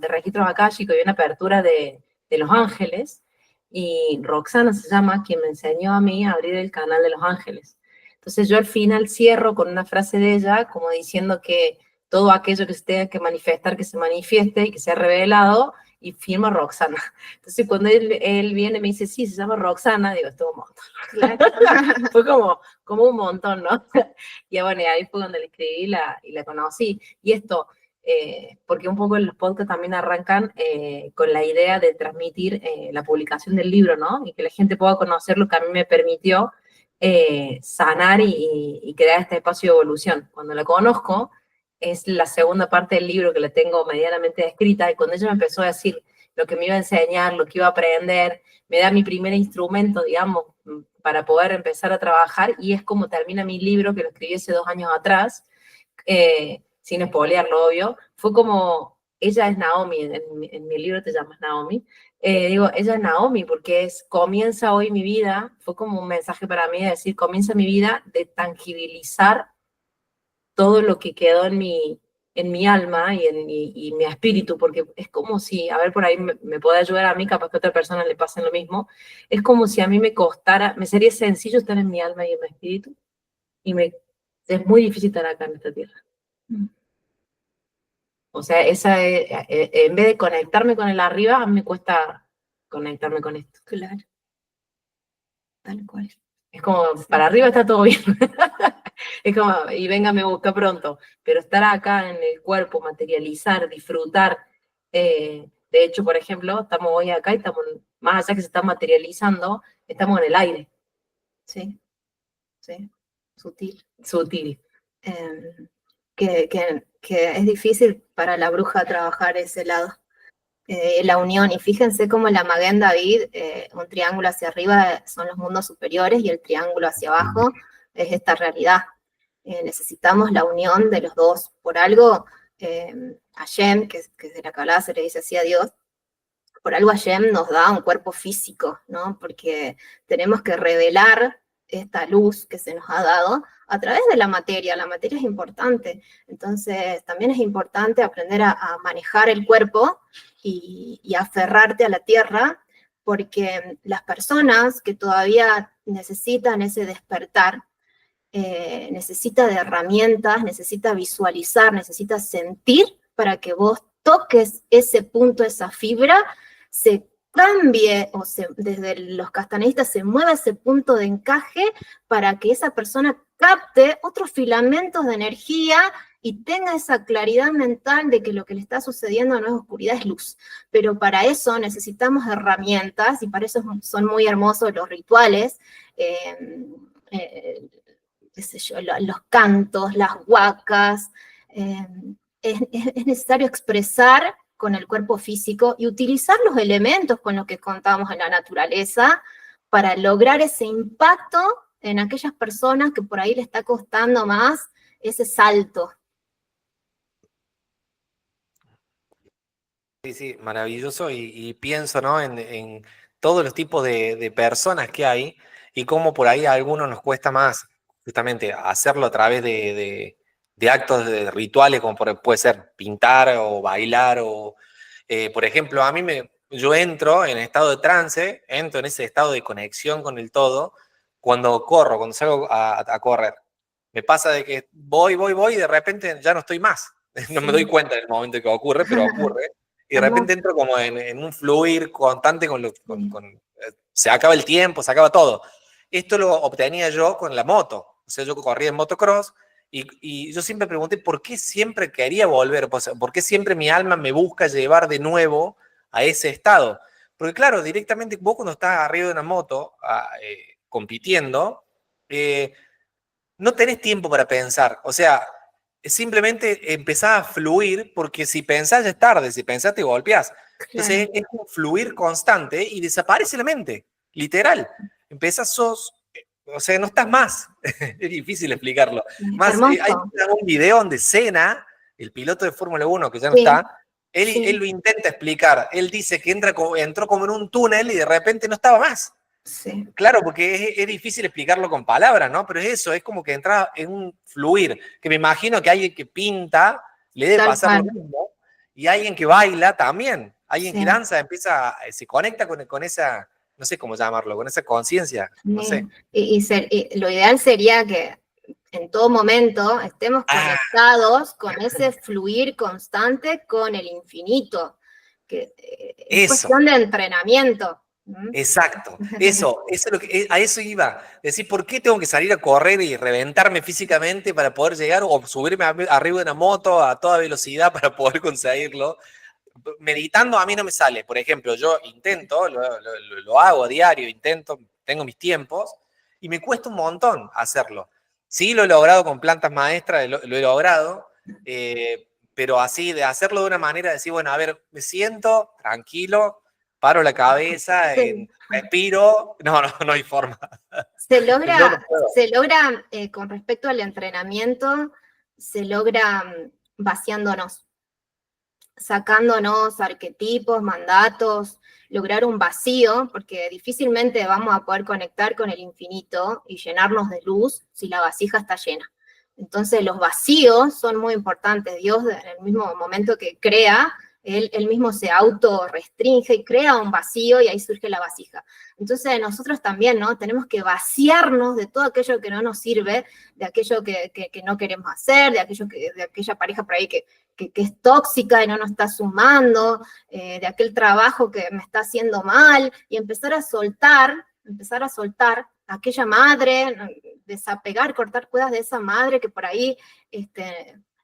registros akáshicos y una apertura de Los Ángeles, y Roxana se llama quien me enseñó a mí a abrir el canal de Los Ángeles. Entonces yo al final cierro con una frase de ella, como diciendo que todo aquello que se tenga que manifestar, que se manifieste y que sea revelado, y firma Roxana. Entonces, cuando él viene y me dice, sí, se llama Roxana, digo, esto es un montón. Claro. Fue como un montón, ¿no? Y bueno, y ahí fue donde le escribí y la conocí. Y esto, porque un poco los podcasts también arrancan con la idea de transmitir la publicación del libro, ¿no? Y que la gente pueda conocer lo que a mí me permitió sanar y crear este espacio de evolución. Cuando la conozco, es la segunda parte del libro que la tengo medianamente escrita, y cuando ella me empezó a decir lo que me iba a enseñar, lo que iba a aprender, me da mi primer instrumento, digamos, para poder empezar a trabajar, y es como termina mi libro, que lo escribí hace 2 años atrás, sin spoilearlo, obvio, fue como, ella es Naomi, en mi libro te llamas Naomi, digo, ella es Naomi, porque comienza hoy mi vida, fue como un mensaje para mí de decir, comienza mi vida de tangibilizar todo lo que quedó en mi alma y mi espíritu, porque es como si, a ver, por ahí me puede ayudar a mí, capaz que a otra persona le pase lo mismo, es como si a mí me costara, me sería sencillo estar en mi alma y en mi espíritu, y es muy difícil estar acá en esta tierra. O sea, en vez de conectarme con el arriba, a mí me cuesta conectarme con esto. Claro. Tal cual. Es como, para arriba está todo bien. Es como, y venga, me busca pronto. Pero estar acá en el cuerpo, materializar, disfrutar. De hecho, por ejemplo, estamos hoy acá y estamos, más allá que se está materializando, estamos en el aire. Sí, sí, sutil. Sutil. Que es difícil para la bruja trabajar ese lado. La unión, y fíjense cómo la Maguen David, un triángulo hacia arriba son los mundos superiores y el triángulo hacia abajo es esta realidad. Necesitamos la unión de los dos. Por algo, Hashem, que de la Kabbalah se le dice así a Dios, por algo Hashem nos da un cuerpo físico, ¿no? Porque tenemos que revelar esta luz que se nos ha dado a través de la materia es importante, entonces también es importante aprender a manejar el cuerpo y aferrarte a la tierra, porque las personas que todavía necesitan ese despertar, necesita de herramientas, necesita visualizar, necesita sentir para que vos toques ese punto, esa fibra, se cambie, desde los castañistas se mueva ese punto de encaje para que esa persona capte otros filamentos de energía y tenga esa claridad mental de que lo que le está sucediendo no es oscuridad, es luz. Pero para eso necesitamos herramientas, y para eso son muy hermosos los rituales, qué sé yo, los cantos, las huacas. Es necesario expresar con el cuerpo físico y utilizar los elementos con los que contamos en la naturaleza para lograr ese impacto en aquellas personas que por ahí le está costando más ese salto. Sí, sí, maravilloso, y pienso, ¿no? en todos los tipos de personas que hay, y cómo por ahí a algunos nos cuesta más justamente hacerlo a través de actos de rituales, como puede ser pintar o bailar, o por ejemplo, yo entro en estado de trance, entro en ese estado de conexión con el todo cuando corro, cuando salgo a correr. Me pasa de que voy, y de repente ya no estoy más. No me doy cuenta en el momento que ocurre, pero ocurre. Y de repente entro como en un fluir constante se acaba el tiempo, se acaba todo. Esto lo obtenía yo con la moto. O sea, yo corría en motocross y yo siempre pregunté por qué siempre quería volver, o sea, por qué siempre mi alma me busca llevar de nuevo a ese estado. Porque claro, directamente vos cuando estás arriba de una moto compitiendo, no tenés tiempo para pensar. O sea, simplemente empezás a fluir, porque si pensás ya es tarde, si pensás te golpeás. Entonces es un fluir constante y desaparece la mente, literal. Empezás o sea, no estás más. Es difícil explicarlo. Más, hay un video donde Senna, el piloto de Fórmula 1, que ya no está, él lo intenta explicar. Él dice que entró como en un túnel y de repente no estaba más. Sí. Claro, porque es difícil explicarlo con palabras, ¿no? Pero es eso, es como que entra en un fluir, que me imagino que alguien que pinta le debe pasar lo mismo, y alguien que baila también, alguien que danza se conecta con esa, no sé cómo llamarlo, con esa conciencia, no sé. Y lo ideal sería que en todo momento estemos conectados con ese fluir constante con el infinito, que es Eso. cuestión de entrenamiento. Exacto, eso es lo que, a eso iba. Decir, ¿por qué tengo que salir a correr y reventarme físicamente para poder llegar o subirme arriba de una moto a toda velocidad para poder conseguirlo? Meditando a mí no me sale. Por ejemplo, yo intento, lo hago a diario, intento, tengo mis tiempos y me cuesta un montón hacerlo. Sí, lo he logrado con plantas maestras, lo he logrado, pero así de hacerlo de una manera, de decir, bueno, a ver, me siento tranquilo, paro la cabeza, Sí. respiro. No hay forma. Se No logra, puedo. con respecto al entrenamiento, se logra vaciándonos, sacándonos arquetipos, mandatos, lograr un vacío, porque difícilmente vamos a poder conectar con el infinito y llenarnos de luz si la vasija está llena. Entonces los vacíos son muy importantes. Dios en el mismo momento que crea, él mismo se autorrestringe y crea un vacío y ahí surge la vasija. Entonces nosotros también, ¿no? Tenemos que vaciarnos de todo aquello que no nos sirve, de aquello que no queremos hacer, de aquella pareja por ahí que es tóxica y no nos está sumando, de aquel trabajo que me está haciendo mal, y empezar a soltar a aquella madre, desapegar, cortar cuerdas de esa madre que por ahí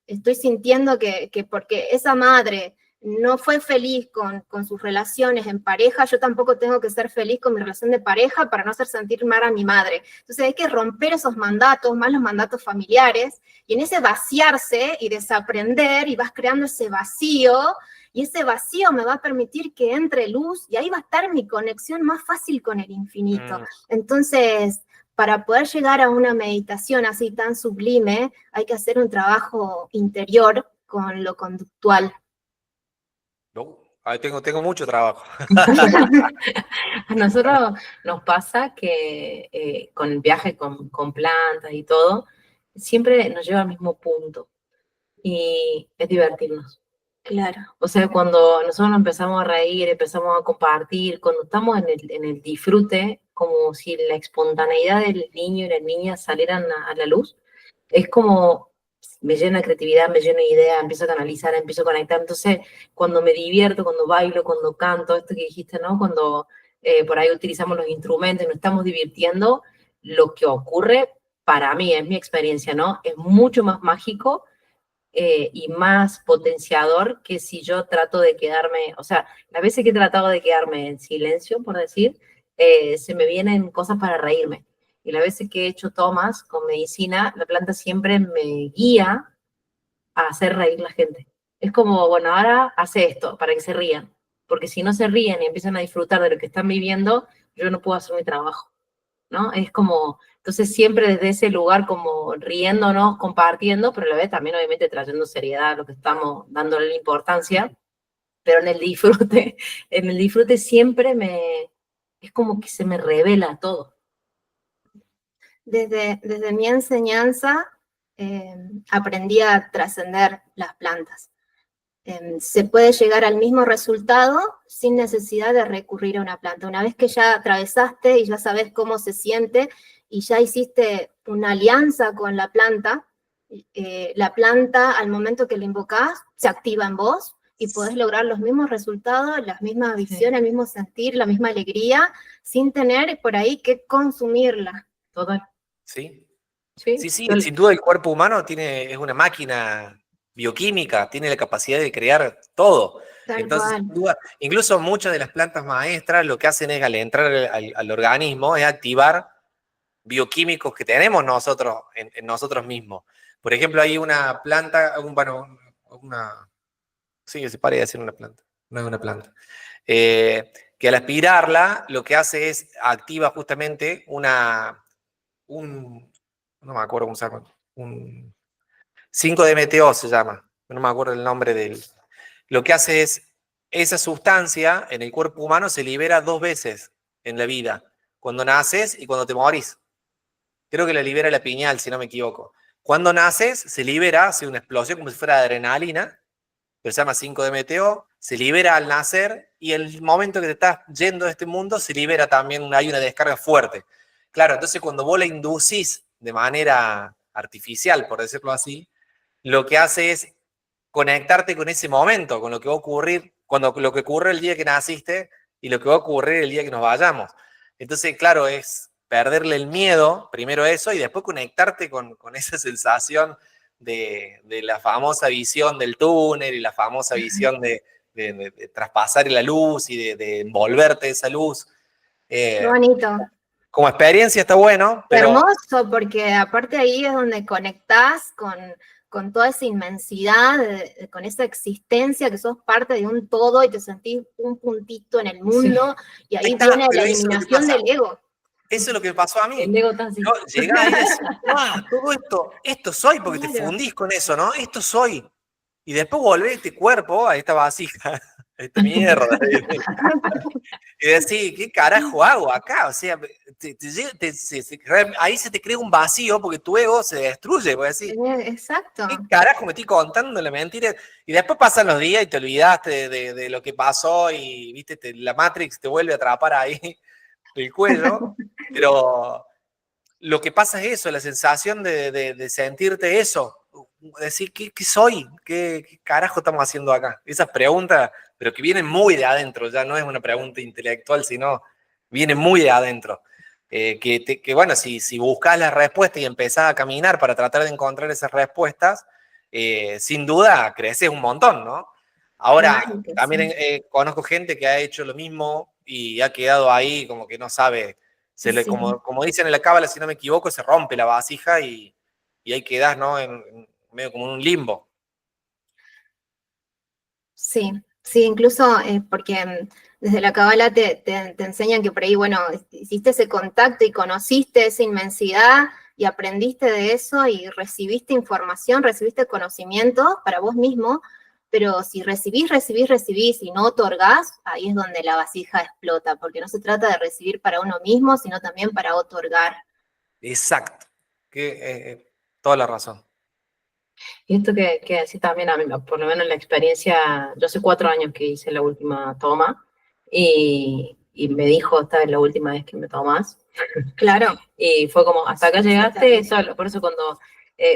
estoy sintiendo que porque esa madre no fue feliz con sus relaciones en pareja, yo tampoco tengo que ser feliz con mi relación de pareja para no hacer sentir mal a mi madre. Entonces hay que romper esos mandatos, más los mandatos familiares, y en ese vaciarse y desaprender, y vas creando ese vacío, y ese vacío me va a permitir que entre luz, y ahí va a estar mi conexión más fácil con el infinito. Entonces, para poder llegar a una meditación así tan sublime, hay que hacer un trabajo interior con lo conductual. No, tengo mucho trabajo. A nosotros nos pasa que con el viaje con plantas y todo, siempre nos lleva al mismo punto y es divertirnos. Claro. O sea, cuando nosotros nos empezamos a reír, empezamos a compartir, cuando estamos en el disfrute, como si la espontaneidad del niño y la niña salieran a la luz, es como me llena de creatividad, me llena de ideas, empiezo a canalizar, empiezo a conectar. Entonces, cuando me divierto, cuando bailo, cuando canto, esto que dijiste, ¿no? Cuando por ahí utilizamos los instrumentos y nos estamos divirtiendo, lo que ocurre para mí, es mi experiencia, ¿no? Es mucho más mágico y más potenciador que si yo trato de quedarme, o sea, las veces que he tratado de quedarme en silencio, por decir, se me vienen cosas para reírme. Y las veces que he hecho tomas con medicina, la planta siempre me guía a hacer reír a la gente. Es como, bueno, ahora hace esto para que se rían, porque si no se ríen y empiezan a disfrutar de lo que están viviendo, yo no puedo hacer mi trabajo, ¿no? Es como, entonces siempre desde ese lugar como riéndonos, compartiendo, pero a la vez también obviamente trayendo seriedad a lo que estamos dándole la importancia, pero en el disfrute siempre es como que se me revela todo. Desde mi enseñanza aprendí a trascender las plantas. Se puede llegar al mismo resultado sin necesidad de recurrir a una planta. Una vez que ya atravesaste y ya sabes cómo se siente y ya hiciste una alianza con la planta al momento que la invocás, se activa en vos y podés lograr los mismos resultados, las mismas visiones, el mismo sentir, la misma alegría, sin tener por ahí que consumirla. Total. Sí, Sí, sin duda el cuerpo humano es una máquina bioquímica, tiene la capacidad de crear todo. Entonces, sin duda, incluso muchas de las plantas maestras lo que hacen es, al entrar al organismo, es activar bioquímicos que tenemos nosotros en nosotros mismos. Por ejemplo, hay una planta, sí, se parece a decir una planta, no es una planta, que al aspirarla lo que hace es activa justamente no me acuerdo cómo se llama, un 5-DMTO se llama, no me acuerdo el nombre del. Lo que hace es, esa sustancia en el cuerpo humano se libera 2 veces en la vida, cuando naces y cuando te morís. Creo que la libera la pineal, si no me equivoco. Cuando naces, se libera, hace una explosión como si fuera adrenalina, pero se llama 5-DMTO, se libera al nacer y el momento que te estás yendo de este mundo se libera también, hay una descarga fuerte. Claro, entonces cuando vos la inducís de manera artificial, por decirlo así, lo que hace es conectarte con ese momento, con lo que va a ocurrir, lo que ocurre el día que naciste y lo que va a ocurrir el día que nos vayamos. Entonces, claro, es perderle el miedo, primero eso, y después conectarte con esa sensación de la famosa visión del túnel y la famosa visión de traspasar la luz y de envolverte esa luz. Qué bonito. Como experiencia está bueno, pero... Hermoso, porque aparte ahí es donde conectás con toda esa inmensidad, con esa existencia, que sos parte de un todo y te sentís un puntito en el mundo, sí. Y ahí viene la eliminación del ego. Eso es lo que pasó a mí. El ego tan Yo llegué ahí y decía, todo esto soy, porque te fundís con eso, ¿no? Esto soy. Y después volvés este cuerpo a esta vasija, a esta mierda. Y decís, ¿qué carajo hago acá? O sea, ahí se te crea un vacío porque tu ego se destruye. Decir, exacto. ¿Qué carajo me estoy contando la mentira? Y después pasan los días y te olvidaste de lo que pasó y viste, la Matrix te vuelve a atrapar ahí el cuello. Pero lo que pasa es eso, la sensación de sentirte eso. Decir, ¿qué soy? ¿Qué carajo estamos haciendo acá? Esas preguntas, pero que vienen muy de adentro, ya no es una pregunta intelectual, sino viene muy de adentro. Que bueno, si buscas la respuesta y empezás a caminar para tratar de encontrar esas respuestas, sin duda creces un montón, ¿no? Ahora, claro, también sí. Conozco gente que ha hecho lo mismo y ha quedado ahí como que no sabe, sí. Como dicen en la cábala, si no me equivoco, se rompe la vasija y ahí quedás, ¿no? Medio como en un limbo. Sí, sí, incluso porque desde la cábala te enseñan que por ahí, bueno, hiciste ese contacto y conociste esa inmensidad y aprendiste de eso y recibiste información, recibiste conocimiento para vos mismo, pero si recibís y no otorgás, ahí es donde la vasija explota, porque no se trata de recibir para uno mismo, sino también para otorgar. Exacto, toda la razón. Y esto que decís también, a mí, por lo menos en la experiencia, yo hace 4 años que hice la última toma, y me dijo, esta es la última vez que me tomas. Claro. Y fue como, hasta acá llegaste, solo. Por eso cuando,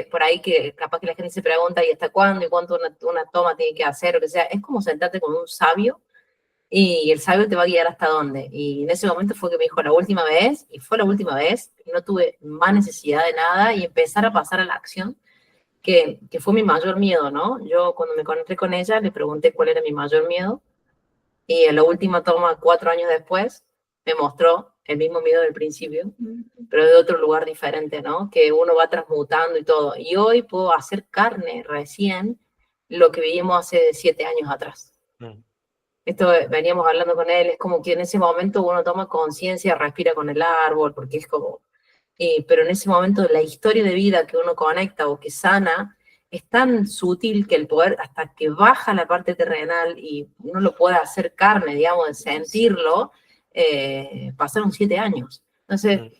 por ahí que capaz que la gente se pregunta, ¿y hasta cuándo? ¿Y cuánto una toma tiene que hacer? O que sea, es como sentarte con un sabio, y el sabio te va a guiar hasta dónde. Y en ese momento fue que me dijo la última vez, y fue la última vez, no tuve más necesidad de nada, y empezar a pasar a la acción, que fue mi mayor miedo, ¿no? Yo cuando me conecté con ella le pregunté cuál era mi mayor miedo, y en la última toma, 4 años después, me mostró el mismo miedo del principio, pero de otro lugar diferente, ¿no? Que uno va transmutando y todo. Y hoy puedo hacer carne recién lo que vivimos hace 7 años atrás. Esto veníamos hablando con él, es como que en ese momento uno toma conciencia, respira con el árbol, porque es como... pero en ese momento la historia de vida que uno conecta o que sana es tan sutil que el poder, hasta que baja la parte terrenal y uno lo puede hacer carne, digamos, de sentirlo, pasaron 7 años. Entonces,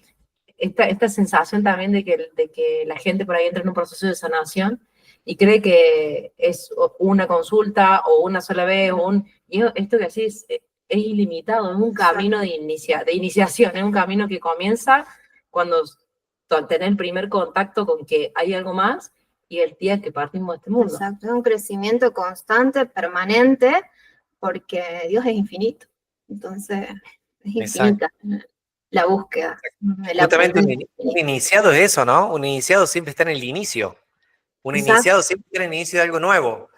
esta sensación también de que la gente por ahí entra en un proceso de sanación y cree que es una consulta o una sola vez, y esto que así es ilimitado, es un camino de iniciación, es un camino que comienza cuando tener el primer contacto con que hay algo más y el día que partimos de este mundo. Exacto, es un crecimiento constante, permanente, porque Dios es infinito. Entonces, es infinita la búsqueda. Justamente un iniciado es eso, ¿no? Un iniciado siempre está en el inicio. Un iniciado siempre está en el inicio de algo nuevo.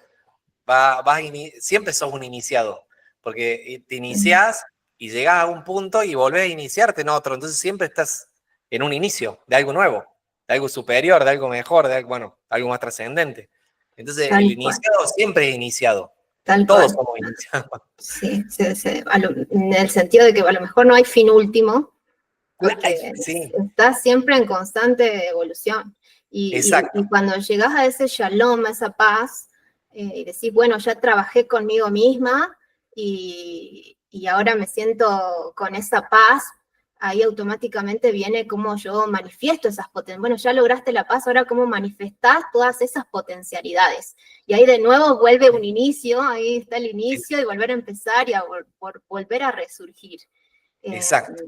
Siempre sos un iniciado, porque te iniciás y llegás a un punto y volvés a iniciarte en otro. Entonces siempre estás en un inicio de algo nuevo, de algo superior, de algo mejor, de algo más trascendente. Entonces el iniciado siempre es iniciado. Todos somos iniciados. Sí, en el sentido de que a lo mejor no hay fin último, porque estás siempre en constante evolución. Y cuando llegas a ese shalom, a esa paz, y decís, bueno, ya trabajé conmigo misma y ahora me siento con esa paz, ahí automáticamente viene cómo yo manifiesto esas potencialidades. Bueno, ya lograste la paz, ahora cómo manifestás todas esas potencialidades. Y ahí de nuevo vuelve un inicio, ahí está el inicio, y volver a empezar y volver a resurgir. Exacto.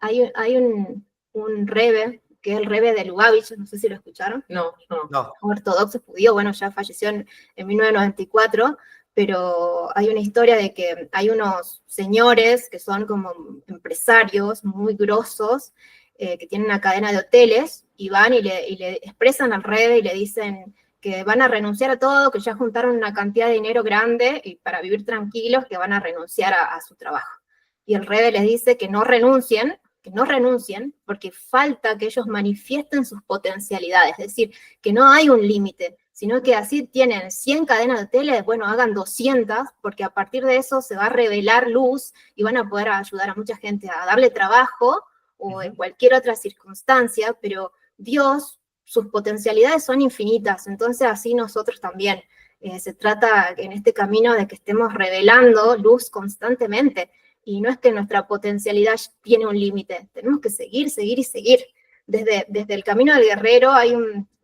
Hay un Rebbe que es el Rebbe de Lubavitch, no sé si lo escucharon. No. Ortodoxo judío, bueno, ya falleció en 1994, pero hay una historia de que hay unos señores que son como empresarios muy grosos, que tienen una cadena de hoteles, y van y le expresan al Rebbe y le dicen que van a renunciar a todo, que ya juntaron una cantidad de dinero grande y para vivir tranquilos, que van a renunciar a su trabajo. Y el Rebbe les dice que no renuncien, porque falta que ellos manifiesten sus potencialidades, es decir, que no hay un límite, sino que así tienen 100 cadenas de hoteles, bueno, hagan 200, porque a partir de eso se va a revelar luz y van a poder ayudar a mucha gente a darle trabajo o en cualquier otra circunstancia, pero Dios, sus potencialidades son infinitas, entonces así nosotros también. Se trata en este camino de que estemos revelando luz constantemente, y no es que nuestra potencialidad tiene un límite, tenemos que seguir y seguir. Desde el camino del guerrero hay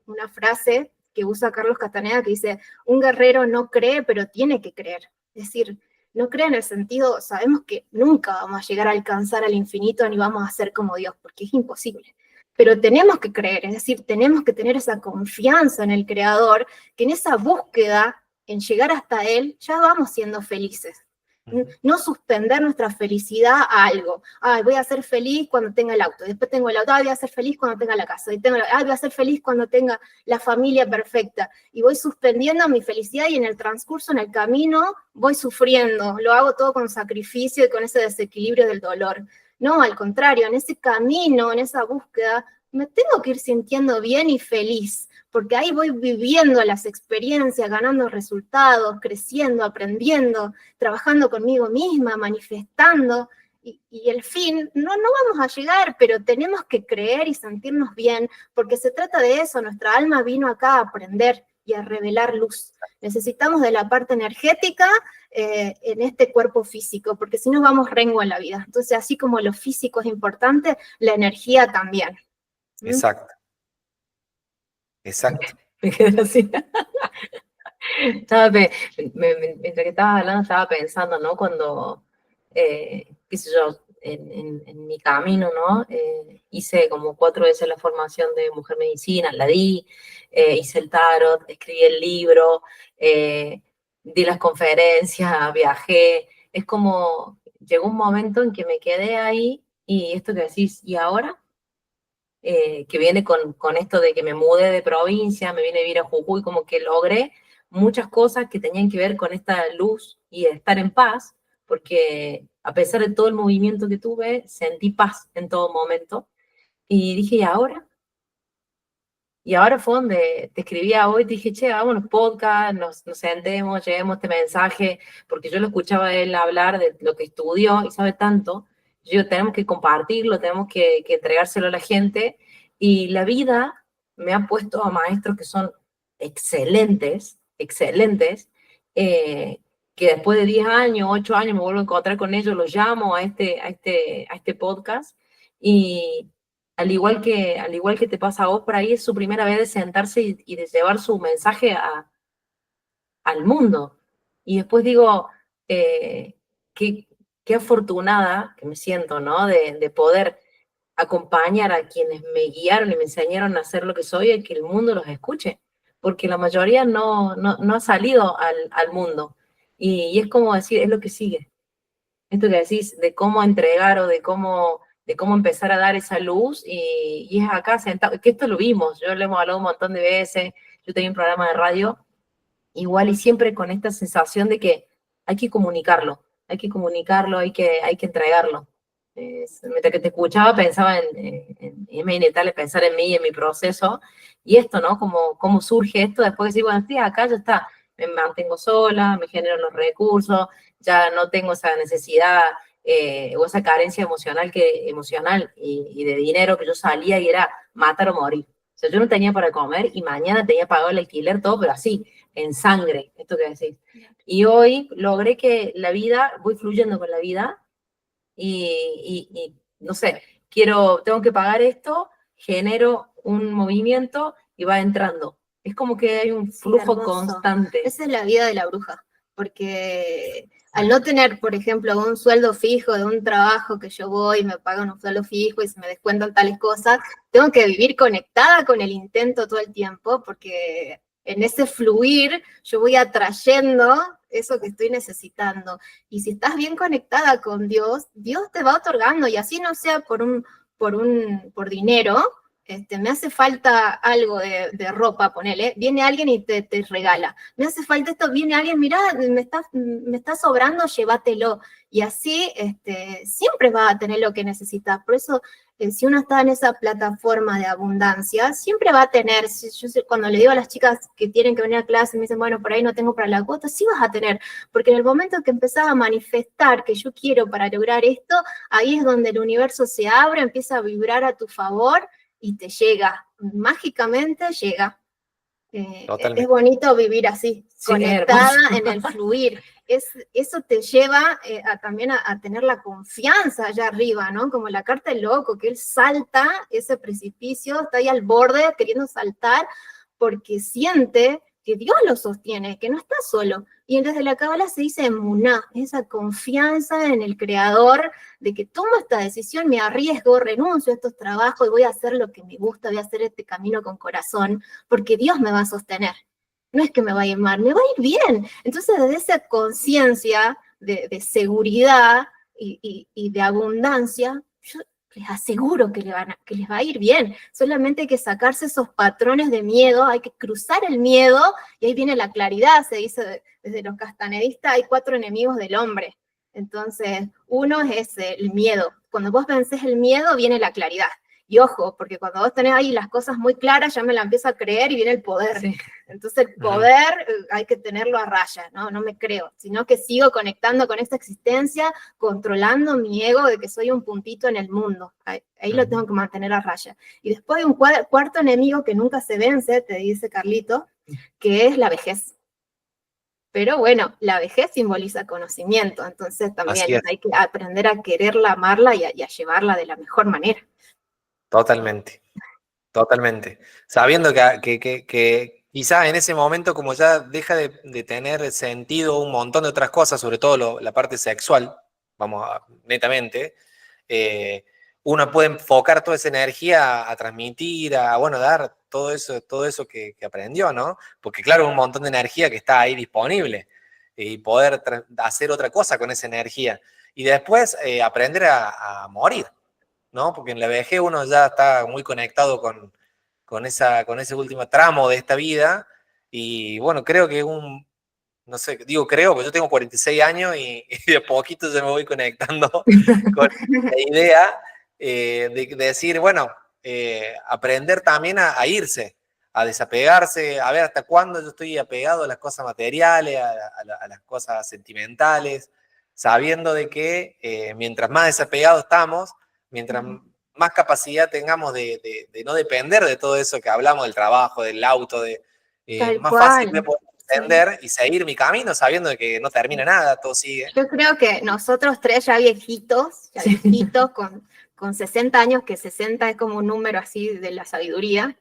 una frase que usa Carlos Castaneda que dice, un guerrero no cree, pero tiene que creer. Es decir, no cree en el sentido, sabemos que nunca vamos a llegar a alcanzar al infinito ni vamos a ser como Dios, porque es imposible. Pero tenemos que creer, es decir, tenemos que tener esa confianza en el Creador, que en esa búsqueda, en llegar hasta Él, ya vamos siendo felices. No suspender nuestra felicidad a algo. Voy a ser feliz cuando tenga el auto, después tengo el auto, voy a ser feliz cuando tenga la casa, voy a ser feliz cuando tenga la familia perfecta. Y voy suspendiendo mi felicidad y en el transcurso, en el camino, voy sufriendo. Lo hago todo con sacrificio y con ese desequilibrio del dolor. No, al contrario, en ese camino, en esa búsqueda, me tengo que ir sintiendo bien y feliz, porque ahí voy viviendo las experiencias, ganando resultados, creciendo, aprendiendo, trabajando conmigo misma, manifestando, y el fin, no vamos a llegar, pero tenemos que creer y sentirnos bien, porque se trata de eso, nuestra alma vino acá a aprender y a revelar luz. Necesitamos de la parte energética en este cuerpo físico, porque si no vamos rengo en la vida. Entonces, así como lo físico es importante, la energía también. Exacto. Me quedé así. Mientras que estabas hablando, estaba pensando, ¿no? Cuando, qué sé yo, en mi camino, ¿no? Hice como 4 veces la formación de Mujer Medicina, la di, hice el tarot, escribí el libro, di las conferencias, viajé. Es como, llegó un momento en que me quedé ahí y esto que decís, ¿y ahora? Que viene con esto de que me mudé de provincia, me vine a vivir a Jujuy, como que logré muchas cosas que tenían que ver con esta luz y estar en paz, porque a pesar de todo el movimiento que tuve, sentí paz en todo momento. Y dije, ¿y ahora? Y ahora fue donde te escribía hoy, te dije, che, hagamos un podcast, nos sentemos, llevemos este mensaje, porque yo lo escuchaba a él hablar de lo que estudió y sabe tanto. Yo tenemos que compartirlo, tenemos que entregárselo a la gente. Y la vida me ha puesto a maestros que son excelentes, que después de 10 años, 8 años me vuelvo a encontrar con ellos, los llamo a este podcast. Y al igual que te pasa a vos, por ahí es su primera vez de sentarse y de llevar su mensaje al mundo. Y después digo, qué afortunada que me siento, ¿no? De poder acompañar a quienes me guiaron y me enseñaron a ser lo que soy y que el mundo los escuche. Porque la mayoría no ha salido al mundo. Y es como decir, es lo que sigue. Esto que decís de cómo entregar o de cómo empezar a dar esa luz y es acá sentado, que esto lo vimos, yo lo hemos hablado un montón de veces, yo tenía un programa de radio, igual y siempre con esta sensación de que hay que comunicarlo, hay que entregarlo. Mientras que te escuchaba pensaba en pensar en mí, en mi proceso, y esto, ¿no? Cómo surge esto después de decir, bueno, sí, acá ya está, me mantengo sola, me genero los recursos, ya no tengo esa necesidad o esa carencia emocional y de dinero que yo salía y era matar o morir. O sea, yo no tenía para comer y mañana tenía pagado el alquiler, todo, pero así, en sangre, esto que decís. Y hoy logré que la vida, voy fluyendo con la vida y no sé, tengo que pagar esto, genero un movimiento y va entrando. Es como que hay un flujo constante. Esa es la vida de la bruja. porque al no tener, por ejemplo, un sueldo fijo de un trabajo que yo voy, me pagan un sueldo fijo y se me descuentan tales cosas, tengo que vivir conectada con el intento todo el tiempo, porque en ese fluir yo voy atrayendo eso que estoy necesitando. Y si estás bien conectada con Dios, Dios te va otorgando, y así no sea por dinero. Me hace falta algo de ropa, ponele, viene alguien y te regala. Me hace falta esto, viene alguien, mirá, me está sobrando, llévatelo. Y así siempre vas a tener lo que necesitas. Por eso, si uno está en esa plataforma de abundancia, siempre va a tener, cuando le digo a las chicas que tienen que venir a clase, me dicen, bueno, por ahí no tengo para la cuota, sí vas a tener, porque en el momento que empezás a manifestar que yo quiero para lograr esto, ahí es donde el universo se abre, empieza a vibrar a tu favor, y te llega, mágicamente llega. Es bonito vivir así, sí, conectada en el fluir. Eso te lleva también a tener la confianza allá arriba, ¿no? Como la carta del loco, que él salta ese precipicio, está ahí al borde queriendo saltar, porque siente que Dios lo sostiene, que no está solo. Y desde la Cábala se dice emuná, esa confianza en el Creador, de que tomo esta decisión, me arriesgo, renuncio a estos trabajos y voy a hacer lo que me gusta, voy a hacer este camino con corazón, porque Dios me va a sostener. No es que me va a ir mal, me va a ir bien. Entonces, desde esa conciencia de seguridad y de abundancia, yo les aseguro que les va a ir bien. Solamente hay que sacarse esos patrones de miedo, hay que cruzar el miedo, y ahí viene la claridad. Se dice desde los castanedistas, hay 4 enemigos del hombre. Entonces, uno es el miedo. Cuando vos vencés el miedo, viene la claridad. Y ojo, porque cuando vos tenés ahí las cosas muy claras, ya me la empiezo a creer y viene el poder. Sí. Entonces el poder hay que tenerlo a raya, ¿no? No me creo, sino que sigo conectando con esta existencia, controlando mi ego de que soy un puntito en el mundo. Ahí lo tengo que mantener a raya. Y después hay un cuarto enemigo que nunca se vence, te dice Carlito, que es la vejez. Pero bueno, la vejez simboliza conocimiento, entonces también hay que aprender a quererla, amarla y a llevarla de la mejor manera. Totalmente, totalmente. Sabiendo que quizás en ese momento, como ya deja de tener sentido un montón de otras cosas, sobre todo la parte sexual, netamente, uno puede enfocar toda esa energía a transmitir, bueno, dar todo eso que aprendió, ¿no? Porque claro, un montón de energía que está ahí disponible y poder hacer otra cosa con esa energía. Y después aprender a morir, ¿no? Porque en la vejez uno ya está muy conectado con ese último tramo de esta vida, y bueno, creo que no sé, digo creo, porque yo tengo 46 años y de poquito ya me voy conectando con la idea de decir, bueno, aprender también a irse, a desapegarse, a ver hasta cuándo yo estoy apegado a las cosas materiales, a las cosas sentimentales, sabiendo de que mientras más desapegados estamos, mientras más capacidad tengamos de no depender de todo eso que hablamos, del trabajo, del auto, más fácil me puedo entender y seguir mi camino sabiendo de que no termina nada, todo sigue. Yo creo que nosotros 3 ya viejitos con 60 años, que 60 es como un número así de la sabiduría,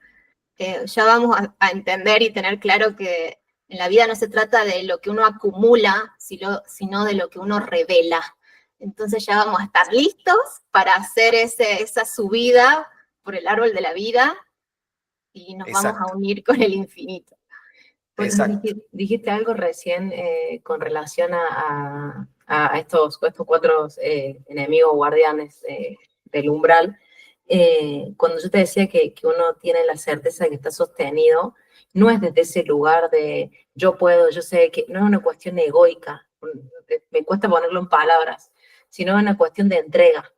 ya vamos a entender y tener claro que en la vida no se trata de lo que uno acumula, sino de lo que uno revela. Entonces ya vamos a estar listos para hacer esa subida por el árbol de la vida y nos vamos a unir con el infinito. Dijiste algo recién con relación a estos 4 enemigos guardianes del umbral. Cuando yo te decía que uno tiene la certeza de que está sostenido, no es desde ese lugar de yo puedo, yo sé, que no es una cuestión egoica, me cuesta ponerlo en palabras, sino es una cuestión de entrega.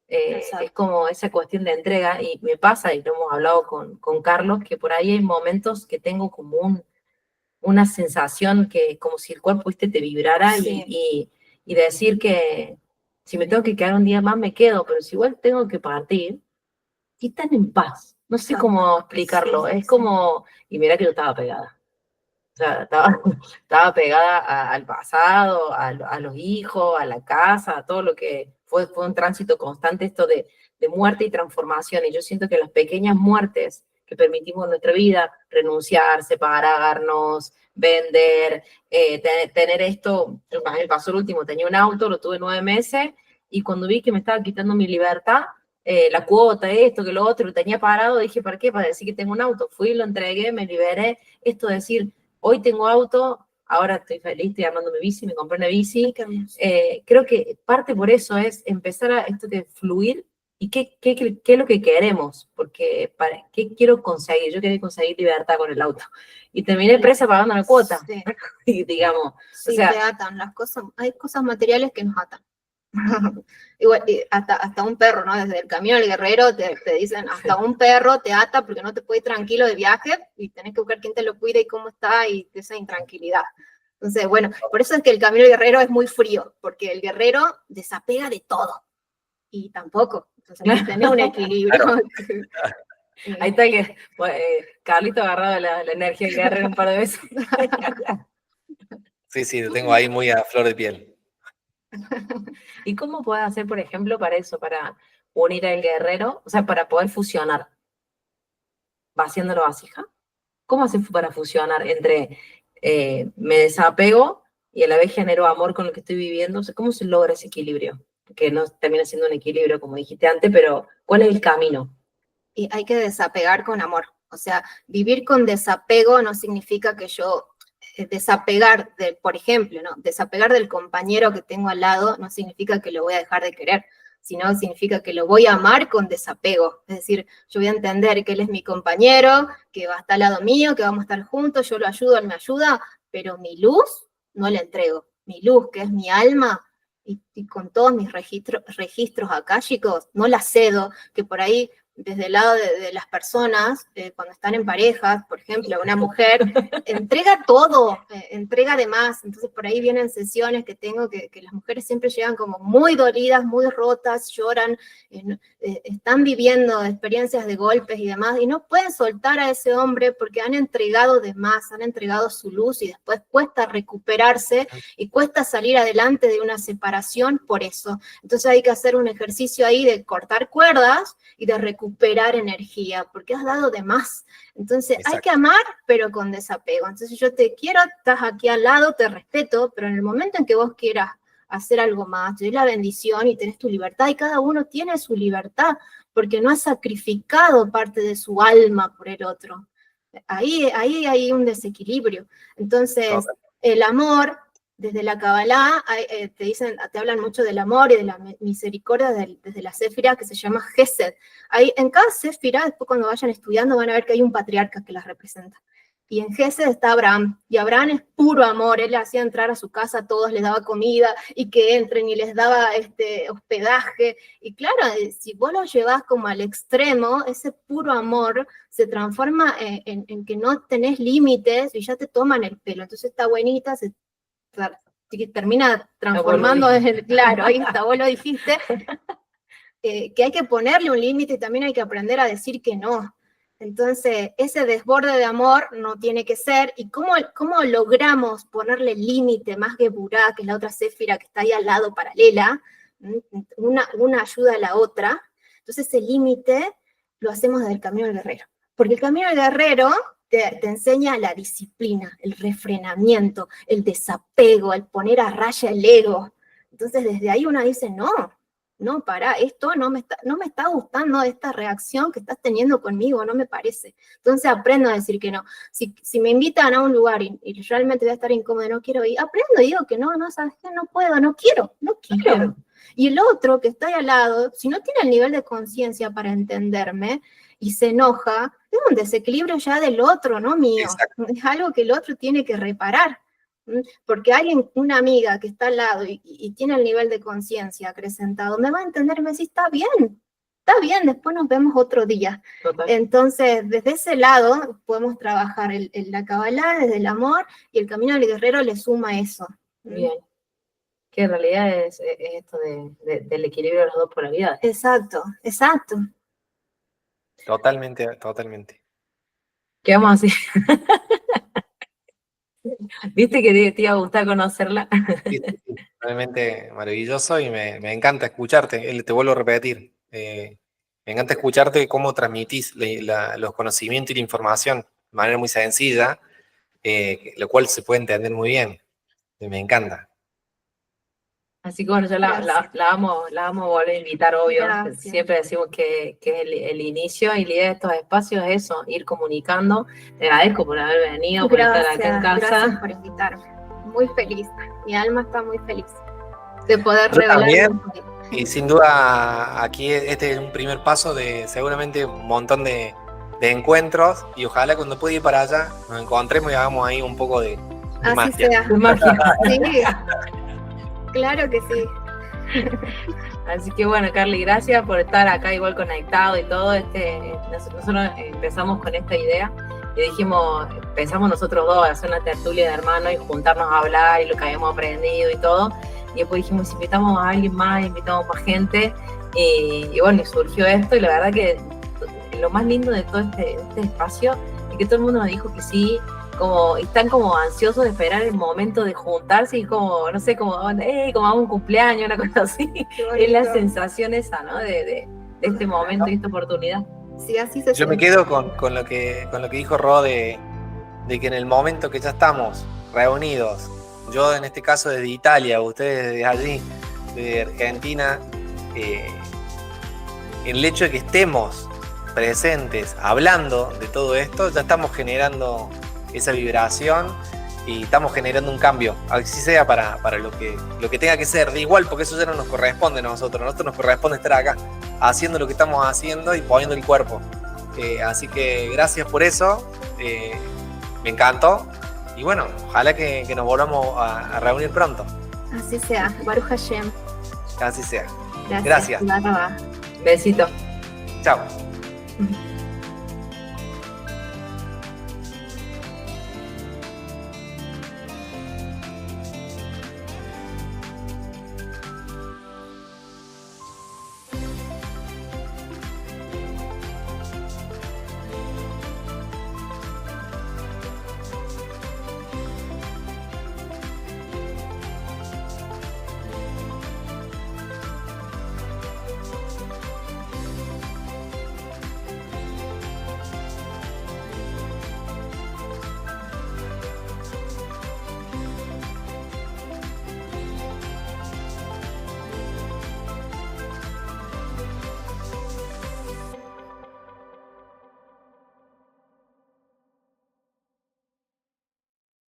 Es como esa cuestión de entrega, y me pasa, y lo hemos hablado con Carlos, que por ahí hay momentos que tengo como una sensación que como si el cuerpo te vibrara, y decir que si me tengo que quedar un día más me quedo, pero si igual tengo que partir, y están en paz. No sé cómo explicarlo, es como, y mira que yo estaba pegada. O sea, estaba pegada al pasado, a los hijos, a la casa, a todo lo que fue un tránsito constante, esto de muerte y transformación. Y yo siento que las pequeñas muertes que permitimos en nuestra vida, renunciar, separarnos, vender, tener esto. Me pasó el último, tenía un auto, lo tuve 9 meses, y cuando vi que me estaba quitando mi libertad, la cuota, esto, que lo otro, lo tenía parado, dije, ¿para qué? Para decir que tengo un auto. Fui, lo entregué, me liberé. Esto de decir, hoy tengo auto, ahora estoy feliz, estoy armando mi bici, me compré una bici. Creo que parte por eso es empezar a esto de fluir y qué es lo que queremos, porque ¿qué quiero conseguir? Yo quería conseguir libertad con el auto y terminé presa pagando la cuota, Sí. y digamos. Sí, o sea, te atan las cosas, hay cosas materiales que nos atan. Igual, hasta un perro, ¿no? Desde el camino del guerrero te dicen, hasta un perro te ata porque no te puede ir tranquilo de viaje y tenés que buscar quién te lo cuide y cómo está y esa intranquilidad. Entonces, bueno, por eso es que el camino del guerrero es muy frío, porque el guerrero desapega de todo y tampoco. Entonces hay que tener un equilibrio. Claro. Ahí está que Carlito agarrado la energía del guerrero un par de veces. Sí, lo tengo ahí muy a flor de piel. ¿Y cómo puedes hacer, por ejemplo, para eso, para unir al guerrero, o sea, para poder fusionar, vaciando la vasija? ¿Cómo haces para fusionar entre me desapego y a la vez genero amor con lo que estoy viviendo? O sea, ¿cómo se logra ese equilibrio? Que no termina siendo un equilibrio, como dijiste antes, pero ¿cuál es el camino? Y hay que desapegar con amor. O sea, vivir con desapego no significa que yo desapegar, por ejemplo, ¿no? Desapegar del compañero que tengo al lado no significa que lo voy a dejar de querer, sino significa que lo voy a amar con desapego. Es decir, yo voy a entender que él es mi compañero, que va a estar al lado mío, que vamos a estar juntos, yo lo ayudo, él me ayuda, pero mi luz no le entrego. Mi luz, que es mi alma, y con todos mis registros akáshicos, no la cedo, que por ahí desde el lado de las personas, cuando están en parejas, por ejemplo, una mujer entrega todo, entrega de más. Entonces por ahí vienen sesiones que tengo que las mujeres siempre llegan como muy dolidas, muy rotas, lloran, están viviendo experiencias de golpes y demás, y no pueden soltar a ese hombre porque han entregado de más, han entregado su luz, y después cuesta recuperarse y cuesta salir adelante de una separación por eso. Entonces hay que hacer un ejercicio ahí de cortar cuerdas y de recuperar energía, porque has dado de más. Entonces hay que amar, pero con desapego. Entonces yo te quiero, estás aquí al lado, te respeto, pero en el momento en que vos quieras hacer algo más, te doy la bendición y tenés tu libertad, y cada uno tiene su libertad, porque no ha sacrificado parte de su alma por el otro. Ahí hay un desequilibrio. Entonces, el amor, desde la Kabbalah, te hablan mucho del amor y de la misericordia desde la Séfira, que se llama Gesed. En cada Séfira, después cuando vayan estudiando, van a ver que hay un patriarca que las representa. Y en Gesed está Abraham, y Abraham es puro amor. Él le hacía entrar a su casa a todos, les daba comida, y que entren, y les daba hospedaje. Y claro, si vos lo llevás como al extremo, ese puro amor se transforma en que no tenés límites y ya te toman el pelo. Entonces está buenita, termina transformando en, claro, ahí está, vos lo dijiste, que hay que ponerle un límite y también hay que aprender a decir que no. Entonces, ese desborde de amor no tiene que ser. ¿Y cómo logramos ponerle límite? Más que Burá, que es la otra Séfira que está ahí al lado, paralela, una ayuda a la otra. Entonces, ese límite lo hacemos desde el camino del guerrero. Porque el camino del guerrero te enseña la disciplina, el refrenamiento, el desapego, el poner a raya el ego. Entonces, desde ahí uno dice, no, pará, esto no me está gustando, esta reacción que estás teniendo conmigo, no me parece. Entonces aprendo a decir que no. Si me invitan a un lugar y realmente voy a estar incómoda, no quiero ir, aprendo y digo que no, ¿sabes qué? No puedo, no quiero. Y el otro que está ahí al lado, si no tiene el nivel de conciencia para entenderme y se enoja, es un desequilibrio ya del otro, no mío. Exacto. Es algo que el otro tiene que reparar. Porque una amiga que está al lado y tiene el nivel de conciencia acrecentado, me va a entender y me dice, está bien, después nos vemos otro día. Total. Entonces, desde ese lado podemos trabajar la Kabbalah, desde el amor, y el camino del guerrero le suma eso. Bien. Que en realidad es esto del equilibrio de las dos polaridades. Exacto. Totalmente. ¿Qué vamos a hacer? ¿Viste que te iba a gustar conocerla? Sí, realmente maravilloso y me encanta escucharte. Te vuelvo a repetir. Me encanta escucharte cómo transmitís los conocimientos y la información de manera muy sencilla lo cual se puede entender muy bien. Me encanta. Así que bueno, yo la vamos a volver a invitar, obvio. Gracias. Siempre decimos que es el inicio y la idea de estos espacios es eso, ir comunicando. Te agradezco por haber venido, por estar acá en casa. Gracias por invitarme. Muy feliz. Mi alma está muy feliz de poder Yo revelar también. un poquito. Y sin duda aquí este es un primer paso de seguramente un montón de encuentros, y ojalá cuando pueda ir para allá nos encontremos y hagamos ahí un poco de Así magia. sea. De magia. Sí, claro que sí. Así que bueno, Carly, gracias por estar acá igual conectado y todo. Nosotros empezamos con esta idea y dijimos, pensamos nosotros dos a hacer una tertulia de hermanos y juntarnos a hablar y lo que habíamos aprendido y todo. Y después dijimos, si invitamos a alguien más, invitamos más gente. Y bueno, y surgió esto, y la verdad que lo más lindo de todo este espacio es que todo el mundo nos dijo que sí, como están como ansiosos de esperar el momento de juntarse y como, no sé, como a un cumpleaños, una cosa así. Es la sensación esa, ¿no? De este momento y esta oportunidad. Sí, así se Yo me quedo con lo que dijo Ro de que en el momento que ya estamos reunidos, yo en este caso desde Italia, ustedes desde allí, de Argentina, el hecho de que estemos presentes hablando de todo esto, ya estamos generando esa vibración y estamos generando un cambio, así sea para lo que tenga que ser, de igual, porque eso ya no nos corresponde a nosotros nos corresponde estar acá, haciendo lo que estamos haciendo y poniendo el cuerpo. Así que gracias por eso, me encantó, y bueno, ojalá que nos volvamos a reunir pronto. Así sea. Baruch Hashem. Así sea. Gracias. Gracias. Besito. Chao.